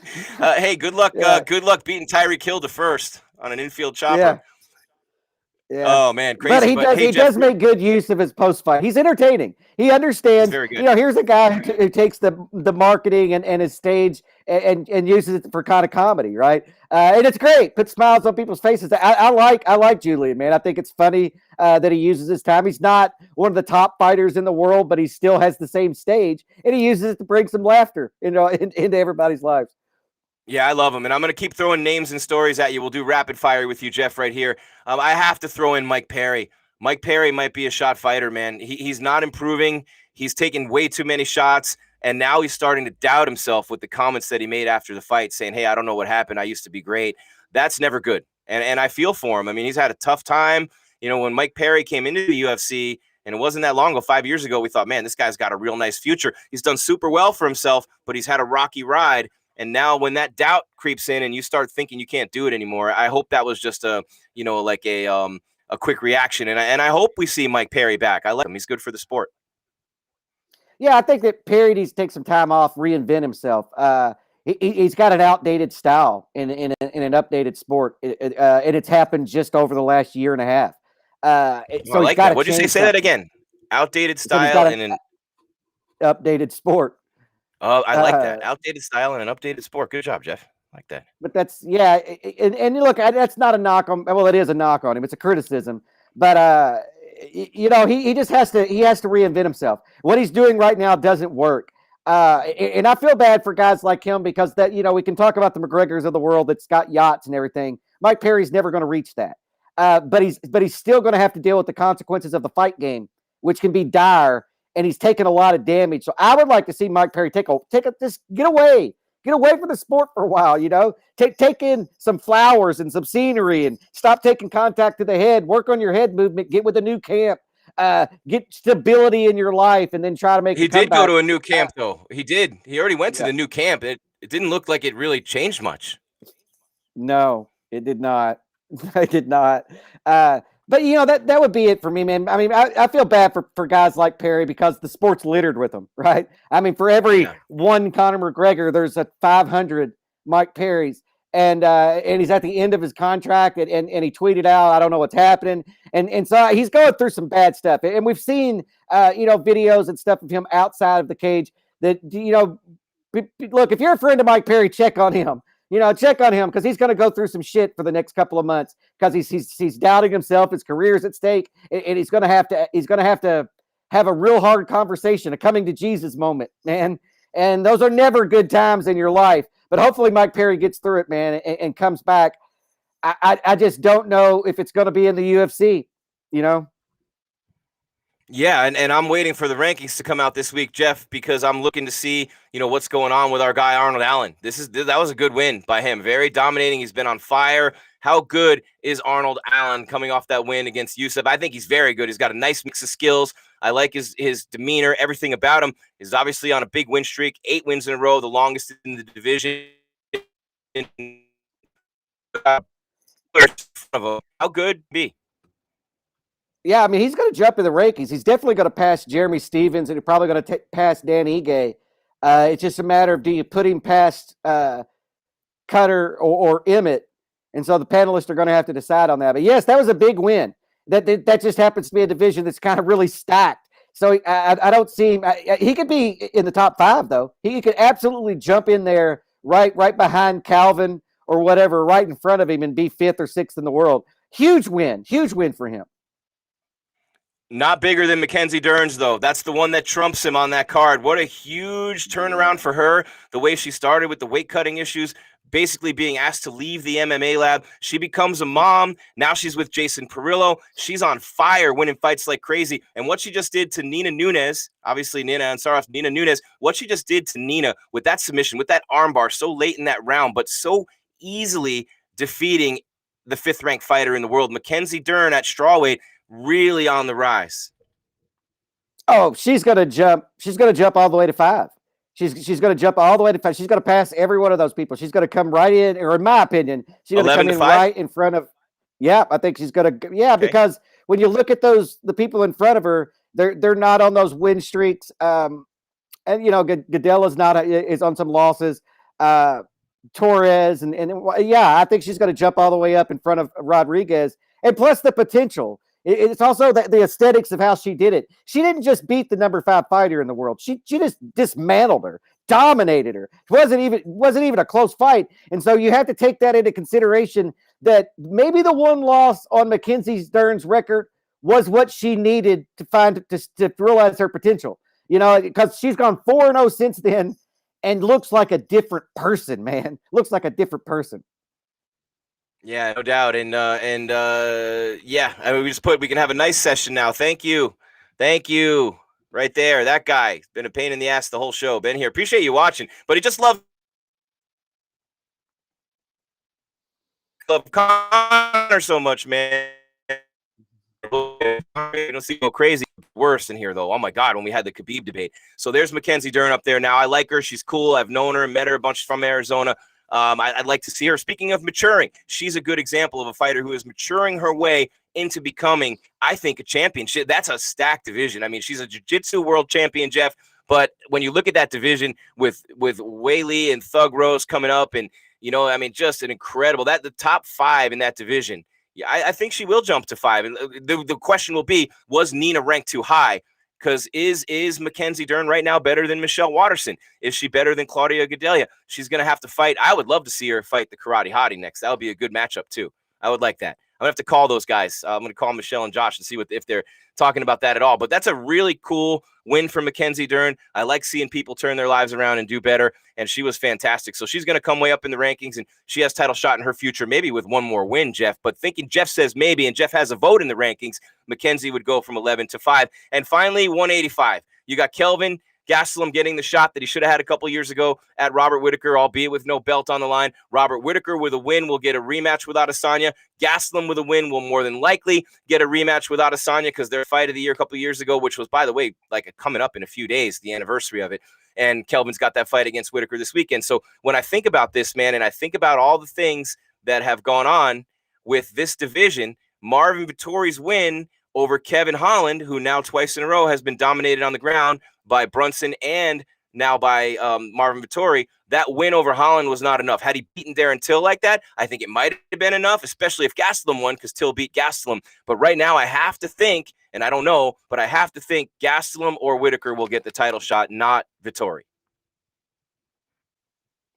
Hey, good luck. Yeah. Good luck beating Tyreek Hill to first on an infield chopper. Yeah. Oh man, crazy. But he does make good use of his post fight. He's entertaining. He understands. Very good. You know, here's a guy who takes the marketing and his stage and uses it for kind of comedy, right? And it's great. Put smiles on people's faces. I like Julian, man. I think it's funny that he uses his time. He's not one of the top fighters in the world, but he still has the same stage, and he uses it to bring some laughter, into everybody's lives. Yeah, I love him, and I'm going to keep throwing names and stories at you. We'll do rapid fire with you, Jeff, right here. I have to throw in Mike Perry. Mike Perry might be a shot fighter, man. He's not improving. He's taking way too many shots, and now he's starting to doubt himself with the comments that he made after the fight, saying, hey, I don't know what happened. I used to be great. That's never good, and I feel for him. I mean, he's had a tough time. You know, when Mike Perry came into the UFC, and it wasn't that long ago, 5 years ago, we thought, man, this guy's got a real nice future. He's done super well for himself, but he's had a rocky ride. And now when that doubt creeps in and you start thinking you can't do it anymore, I hope that was just a quick reaction. And I hope we see Mike Perry back. I like him. He's good for the sport. Yeah, I think that Perry needs to take some time off, reinvent himself. He's got an outdated style in an updated sport, and it's happened just over the last year and a half. So I like that. What'd you say? Say that again. Outdated style in an updated sport. I like that. Outdated style and an updated sport. Good job, Jeff. I like that. But that's, yeah. And look, that's not a knock on, well, it is a knock on him. It's a criticism. But, he just has to reinvent himself. What he's doing right now doesn't work. And I feel bad for guys like him because that, we can talk about the McGregors of the world that's got yachts and everything. Mike Perry's never going to reach that. But he's still going to have to deal with the consequences of the fight game, which can be dire. And he's taken a lot of damage. So I would like to see Mike Perry just get away from the sport for a while, take in some flowers and some scenery and stop taking contact to the head, work on your head movement, get with a new camp, get stability in your life, and then try to make He did go to a new camp, though. He did. He already went to the new camp. It didn't look like it really changed much. No, it did not. It did not. But, that would be it for me, man. I mean, I feel bad for guys like Perry because the sport's littered with them, right? I mean, for every one Conor McGregor, there's a 500 Mike Perry's. And he's at the end of his contract, and he tweeted out, I don't know what's happening. And so he's going through some bad stuff. And we've seen, videos and stuff of him outside of the cage that, look, if you're a friend of Mike Perry, check on him. Check on him because he's going to go through some shit for the next couple of months because he's doubting himself. His career's at stake, and he's going to have to have a real hard conversation, a coming to Jesus moment, man. And those are never good times in your life. But hopefully Mike Perry gets through it, man, and comes back. I just don't know if it's going to be in the UFC, Yeah, and I'm waiting for the rankings to come out this week, Jeff, because I'm looking to see, what's going on with our guy Arnold Allen. That was a good win by him. Very dominating. He's been on fire. How good is Arnold Allen coming off that win against Yusuf? I think he's very good. He's got a nice mix of skills. I like his demeanor. Everything about him is obviously on a big win streak. 8 wins in a row, the longest in the division. How good be? Yeah, I mean, he's going to jump in the rankings. He's definitely going to pass Jeremy Stevens, and he's probably going to pass Dan Ige. It's just a matter of, do you put him past Cutter or Emmett? And so the panelists are going to have to decide on that. But yes, that was a big win. That just happens to be a division that's kind of really stacked. So I don't see him. He could be in the top 5, though. He could absolutely jump in there right behind Calvin or whatever, right in front of him, and be 5th or 6th in the world. Huge win for him. Not bigger than Mackenzie Dern's, though. That's the one that trumps him on that card. What a huge turnaround for her. The way she started with the weight cutting issues, basically being asked to leave the MMA lab. She becomes a mom. Now she's with Jason Perillo. She's on fire, winning fights like crazy. And what she just did to Nina Nunes, obviously Nina Ansaroff, Nina Nunes, what she just did to Nina with that submission, with that armbar so late in that round, but so easily defeating the 5th-ranked fighter in the world, Mackenzie Dern at strawweight, really on the rise. Oh, she's gonna jump all the way to 5. She's gonna jump all the way to 5. She's gonna pass every one of those people. She's gonna come right in, or in my opinion, she's gonna come in right in front of. Yeah, I think she's gonna. Yeah, okay. Because when you look at the people in front of her, they're not on those win streaks. And you know, Godella's is on some losses. Torres and yeah, I think she's gonna jump all the way up in front of Rodriguez, and plus the potential. It's also the aesthetics of how she did it. She didn't just beat the number 5 fighter in the world. She just dismantled her, dominated her. It wasn't even a close fight. And so you have to take that into consideration, that maybe the one loss on Mackenzie Dern's record was what she needed to realize her potential. You know, because she's gone 4-0 since then and looks like a different person, man. Looks like a different person. Yeah, no doubt. And yeah, I mean, we can have a nice session now. Thank you. Right there. That guy. Been a pain in the ass the whole show. Been here. Appreciate you watching. But he just love Conor so much, man. You don't see go crazy. Worse in here, though. Oh my God, when we had the Khabib debate. So there's Mackenzie Dern up there now. I like her. She's cool. I've known her and met her a bunch from Arizona. I'd like to see her. Speaking of maturing, she's a good example of a fighter who is maturing her way into becoming, I think, a championship. That's a stacked division. I mean, she's a jiu-jitsu world champion, Jeff. But when you look at that division with Weili and Thug Rose coming up, and you know, I mean, just an incredible the top 5 in that division. Yeah, I think she will jump to 5. And the question will be, was Nina ranked too high? Because is Mackenzie Dern right now better than Michelle Watterson? Is she better than Claudia Gadelha? She's going to have to fight. I would love to see her fight the Karate Hottie next. That would be a good matchup, too. I would like that. I'm going to have to call those guys. I'm going to call Michelle and Josh and see if they're talking about that at all. But that's a really cool win for Mackenzie Dern. I like seeing people turn their lives around and do better, and she was fantastic. So she's going to come way up in the rankings, and she has title shot in her future, maybe with one more win, Jeff. But thinking Jeff says maybe, and Jeff has a vote in the rankings, Mackenzie would go from 11 to 5. And finally, 185. You got Kelvin Gastelum getting the shot that he should have had a couple years ago at Robert Whittaker, albeit with no belt on the line. Robert Whittaker with a win will get a rematch without Adesanya. Gastelum with a win will more than likely get a rematch without Adesanya, because their fight of the year a couple of years ago, which was, by the way, like coming up in a few days, the anniversary of it. And Kelvin's got that fight against Whittaker this weekend. So when I think about this, man, and I think about all the things that have gone on with this division, Marvin Vettori's win over Kevin Holland, who now twice in a row has been dominated on the ground by Brunson and now by Marvin Vettori, that win over Holland was not enough. Had he beaten Darren Till like that, I think it might have been enough, especially if Gastelum won, because Till beat Gastelum. But right now I have to think, and I don't know, but I have to think Gastelum or Whittaker will get the title shot, not Vettori.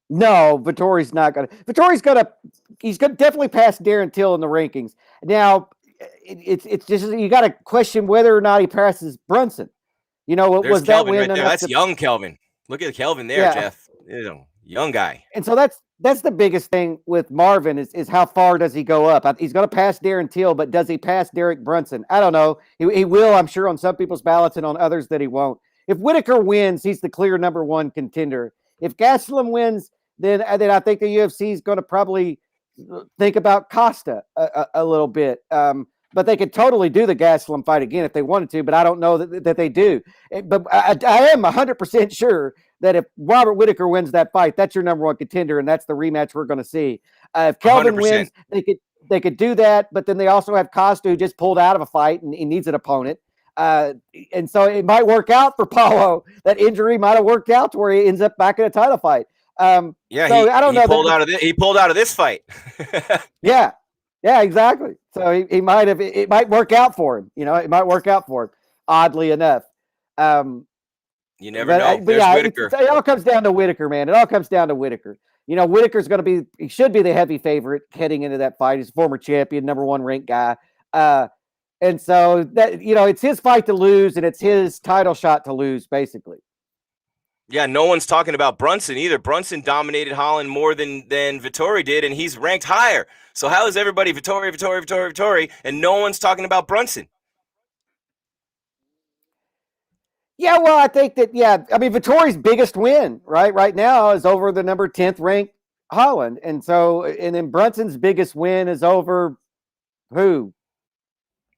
No, Vittori's not going to. He's going to definitely pass Darren Till in the rankings. Now, it's just, you got to question whether or not he passes Brunson. You know, there's was Kelvin that win? Right there. That's young Kelvin. Look at Kelvin there, yeah. Jeff. You know, young guy. And so that's the biggest thing with Marvin is how far does he go up? He's going to pass Darren Till, but does he pass Derek Brunson? I don't know. He will, I'm sure, on some people's ballots, and on others that he won't. If Whittaker wins, he's the clear number 1 contender. If Gastelum wins, then I think the UFC is going to probably think about Costa a little bit. But they could totally do the Gastelum fight again if they wanted to, but I don't know that they do. But I am 100% sure that if Robert Whittaker wins that fight, that's your number 1 contender, and that's the rematch we're going to see. If Kelvin 100%. wins, they could do that, but then they also have Costa, who just pulled out of a fight and he needs an opponent. And so it might work out for Paulo. That injury might have worked out to where he ends up back in a title fight. Yeah, so I don't know. He pulled out of this fight. Yeah, exactly. So he might have. It might work out for him. It might work out for him. Oddly enough. You never know. There's Whitaker. It all comes down to Whitaker, man. It all comes down to Whitaker. Whitaker's going to be. He should be the heavy favorite heading into that fight. He's a former champion, number 1 ranked guy. And so that it's his fight to lose, and it's his title shot to lose, basically. Yeah, no one's talking about Brunson either. Brunson dominated Holland more than Vettori did, and he's ranked higher. So how is everybody Vettori, and no one's talking about Brunson? Yeah, well, I think that, Vettori's biggest win right now is over the number 10th ranked Holland. And then Brunson's biggest win is over who?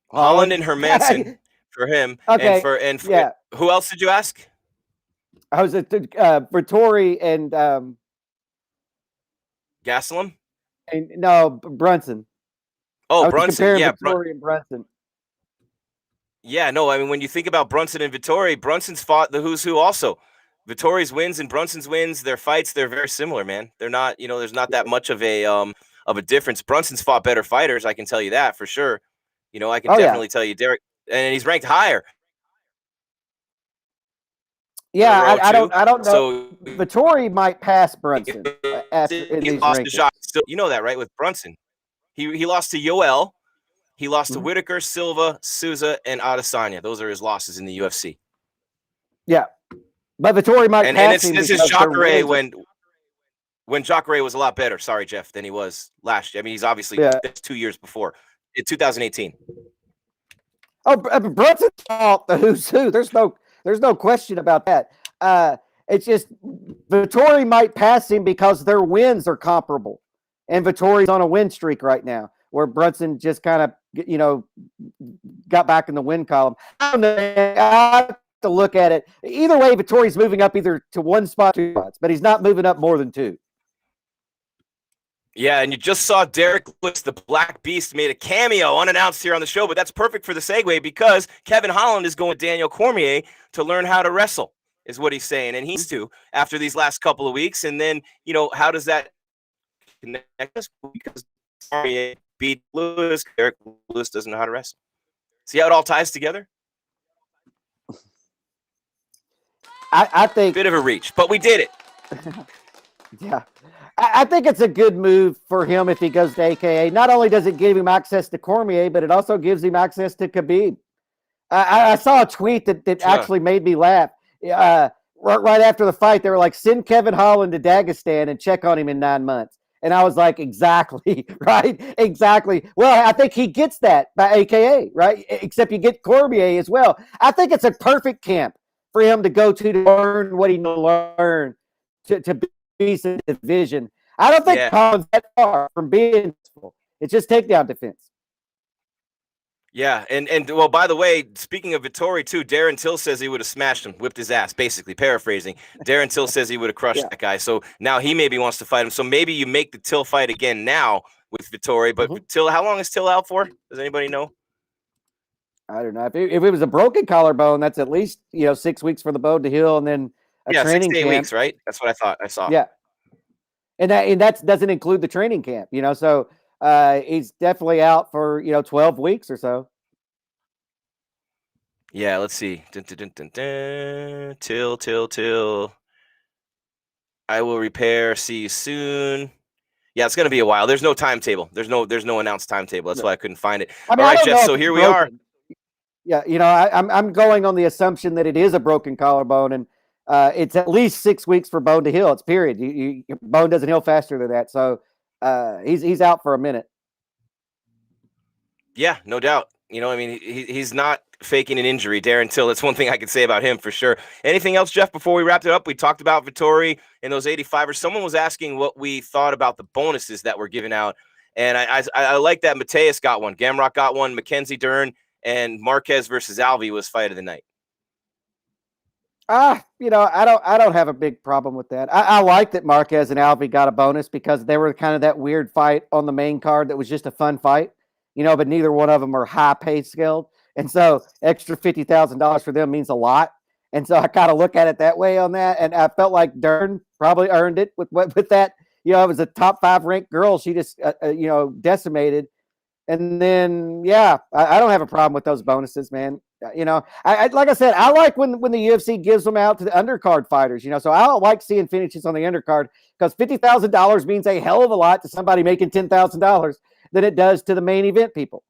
Holland and Hermanson for him. Okay. And for who else did you ask? I was at Vettori and Gastelum? And no, Brunson. Oh, Brunson. Yeah, Vettori and Brunson. Yeah, no, I mean, when you think about Brunson and Vettori, Brunson's fought the who's who also. Vittori's wins and Brunson's wins, their fights, they're very similar, man. They're not, there's not that much of a difference. Brunson's fought better fighters, I can tell you that for sure. I can definitely tell you, Derek, and he's ranked higher. Yeah, I don't know. So Vettori might pass Brunson after he lost the shot. Still, you know that, right? With Brunson, he lost to Yoel, he lost to Whitaker, Silva, Souza, and Adesanya. Those are his losses in the UFC. Yeah, but Vettori might pass him. This is Jacare when Jacare was a lot better. Sorry, Jeff, than he was last year. I mean, he's obviously 2 years before, in 2018. Oh, Brunson's fought the who's who. There's no question about that. It's just Vettori might pass him because their wins are comparable, and Vittori's on a win streak right now, where Brunson just kind of got back in the win column. I don't know. I have to look at it. Either way, Vittori's moving up either to 1 spot, 2 spots, but he's not moving up more than 2. Yeah, and you just saw Derek Lewis, the Black Beast, made a cameo unannounced here on the show, but that's perfect for the segue because Kevin Holland is going to Daniel Cormier to learn how to wrestle, is what he's saying. And he's to after these last couple of weeks. And then, how does that connect us? Because Cormier beat Lewis, Derek Lewis doesn't know how to wrestle. See how it all ties together? I think bit of a reach, but we did it. Yeah. I think it's a good move for him if he goes to AKA. Not only does it give him access to Cormier, but it also gives him access to Khabib. I saw a tweet that actually made me laugh. Right after the fight, they were like, send Kevin Holland to Dagestan and check on him in 9 months. And I was like, exactly, right? Exactly. Well, I think he gets that by AKA, right? Except you get Cormier as well. I think it's a perfect camp for him to go to learn what he needs to learn to be in the division. I don't think Holland's that far from being useful. It's just takedown defense. Yeah, and well, by the way, speaking of Vettori too, Darren Till says he would have smashed him, whipped his ass, basically paraphrasing. Darren Till says he would have crushed that guy. So now he maybe wants to fight him. So maybe you make the Till fight again now with Vettori. But Till, how long is Till out for? Does anybody know? I don't know. If it was a broken collarbone, that's at least 6 weeks for the bone to heal, and then a training 6 to 8 camp. weeks, right? That's what I saw. Yeah, and that doesn't include the training camp. So he's definitely out for 12 weeks or so. Yeah, let's see. Dun, dun, dun, dun, dun. Till. I will repair. See you soon. Yeah, it's gonna be a while. There's no timetable. There's no announced timetable. That's why I couldn't find it. All right, Jeff. So here we are. Yeah, I'm going on the assumption that it is a broken collarbone, and it's at least 6 weeks for bone to heal. It's period. Your bone doesn't heal faster than that. So he's out for a minute. Yeah, no doubt. He's not faking an injury, Darren Till. That's one thing I can say about him for sure. Anything else, Jeff, before we wrapped it up? We talked about Vettori and those 85ers. Someone was asking what we thought about the bonuses that were given out. And I like that Mateus got one. Gamrot got one. Mackenzie Dern and Marquez versus Alvey was fight of the night. I don't have a big problem with that. I like that Marquez and Alvey got a bonus because they were kind of that weird fight on the main card that was just a fun fight, but neither one of them are high pay scaled. And so extra $50,000 for them means a lot. And so I kind of look at it that way on that. And I felt like Dern probably earned it with that. It was a top 5 ranked girl. She just, decimated. And then, I don't have a problem with those bonuses, man. I like I said, I like when the UFC gives them out to the undercard fighters, so I don't like seeing finishes on the undercard because $50,000 means a hell of a lot to somebody making $10,000 than it does to the main event people.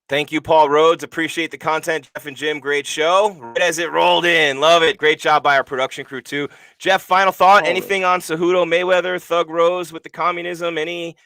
Thank you, Paul Rhodes. Appreciate the content, Jeff and Jim. Great show. Right as it rolled in. Love it. Great job by our production crew, too. Jeff, final thought. Anything on Cejudo, Mayweather, Thug Rose with the communism? Any,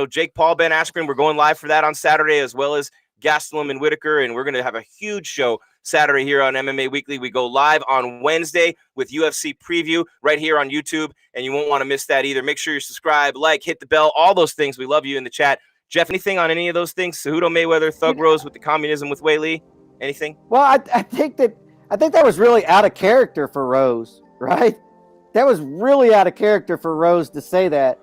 Jake Paul, Ben Askren? We're going live for that on Saturday, as well as Gastelum and Whitaker, and we're going to have a huge show Saturday here on MMA Weekly. We go live on Wednesday with UFC preview right here on YouTube, and you won't want to miss that either. Make sure you subscribe, like, hit the bell, all those things. We love you in the chat. Jeff, anything on any of those things? Cejudo, Mayweather, Thug Rose with the communism with Weili? Anything? Well, I think that was really out of character for Rose, right? That was really out of character for Rose to say that.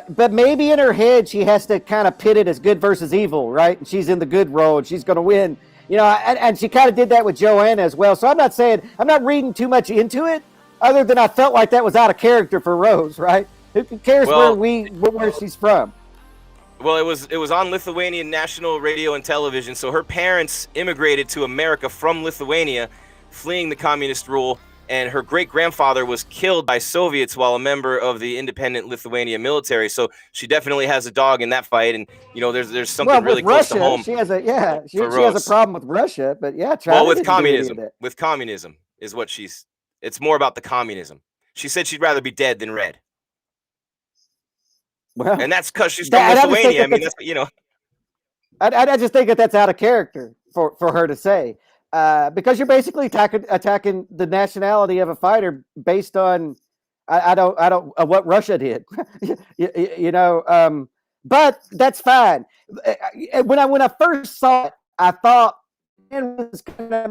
But maybe in her head, she has to kind of pit it as good versus evil, right? And she's in the good role and she's going to win, and she kind of did that with Joanna as well. So I'm not reading too much into it other than I felt like that was out of character for Rose, right? Who cares where she's from? Well, it was on Lithuanian national radio and television. So her parents immigrated to America from Lithuania, fleeing the communist rule. And her great-grandfather was killed by Soviets while a member of the independent Lithuania military. So she definitely has a dog in that fight. And, there's something really close to home. She has a problem with Russia, but with communism is what it's more about the communism. She said she'd rather be dead than red. Well, and that's because she's from Lithuania. I just think that's out of character for her to say. Because you're basically attacking the nationality of a fighter based on I don't what Russia did, but that's fine. When I first saw it, I thought man was kind of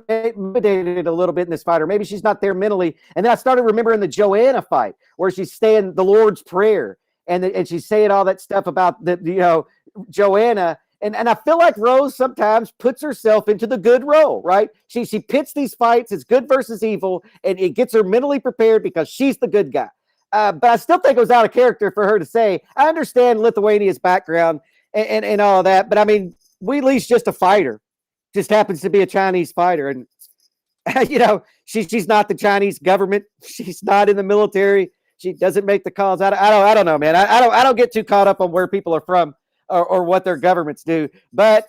intimidated a little bit in this fight, or maybe she's not there mentally. And then I started remembering the Joanna fight where she's saying the Lord's Prayer and she's saying all that stuff about the Joanna. And I feel like Rose sometimes puts herself into the good role, right? She pits these fights, it's good versus evil, and it gets her mentally prepared because she's the good guy. But I still think it was out of character for her to say, I understand Lithuania's background and all of that, but I mean, Weili's just a fighter. Just happens to be a Chinese fighter. And, she's not the Chinese government. She's not in the military. She doesn't make the calls. I don't know, man. I don't get too caught up on where people are from. Or what their governments do, but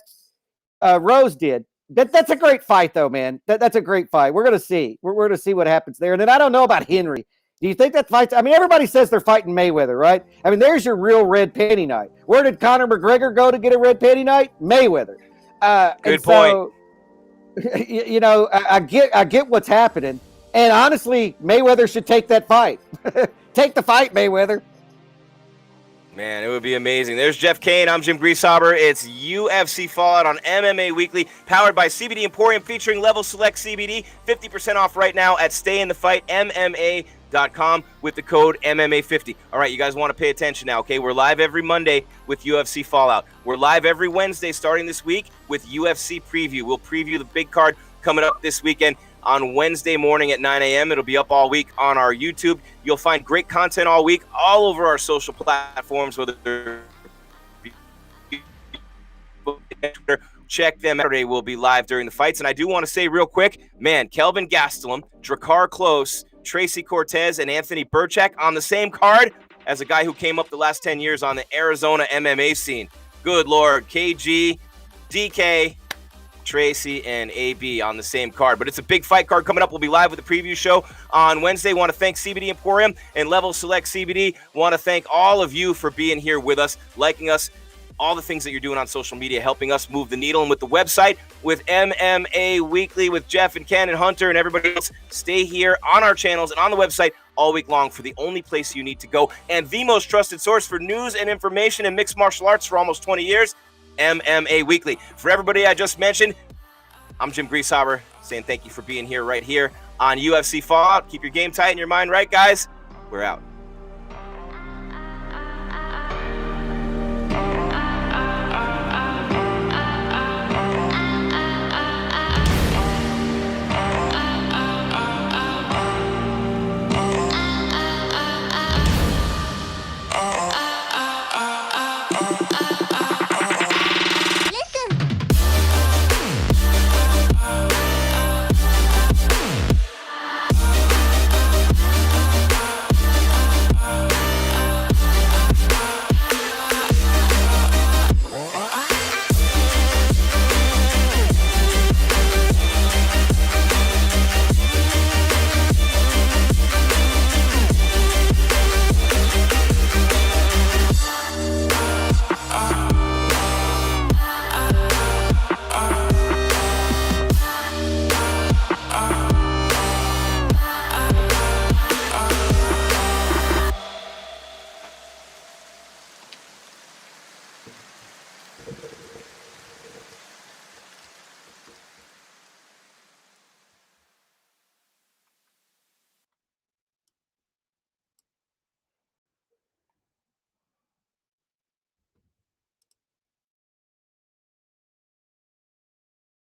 Rose did. That's a great fight, though, man. That's a great fight. We're gonna see. We're gonna see what happens there. And then I don't know about Henry. Do you think that fight? I mean, everybody says they're fighting Mayweather, right? I mean, there's your real red panty night. Where did Conor McGregor go to get a red panty night? Mayweather. Good point. So, I get what's happening, and honestly, Mayweather should take that fight. Take the fight, Mayweather. Man, it would be amazing. There's Jeff Cain. I'm Jim Grieshaber. It's UFC Fallout on MMA Weekly, powered by CBD Emporium, featuring Level Select CBD. 50% off right now at StayInTheFightMMA.com with the code MMA50. All right, you guys want to pay attention now, okay? We're live every Monday with UFC Fallout. We're live every Wednesday starting this week with UFC Preview. We'll preview the big card coming up this weekend. On Wednesday morning at 9 a.m. It'll be up all week on our YouTube. You'll find great content all week, all over our social platforms, whether they're check them out. Saturday will be live during the fights. And I do want to say real quick, man, Kelvin Gastelum, Drakkar Klose, Tracy Cortez, and Anthony Burchak on the same card as a guy who came up the last 10 years on the Arizona MMA scene. Good Lord, KG, DK, Tracy, and AB on the same card. But it's a big fight card coming up. We'll be live with the preview show on Wednesday. Want to thank CBD Emporium and Level Select CBD. Want to thank all of you for being here with us, liking us, all the things that you're doing on social media, helping us move the needle. And with the website, with MMA Weekly, with Jeff and Ken and Hunter and everybody else, stay here on our channels and on the website all week long for the only place you need to go and the most trusted source for news and information in mixed martial arts for almost 20 years. MMA Weekly. For everybody I just mentioned, I'm Jim Grieshaber. saying thank you for being here right here on UFC Fallout. Keep your game tight and your mind right, guys. We're out.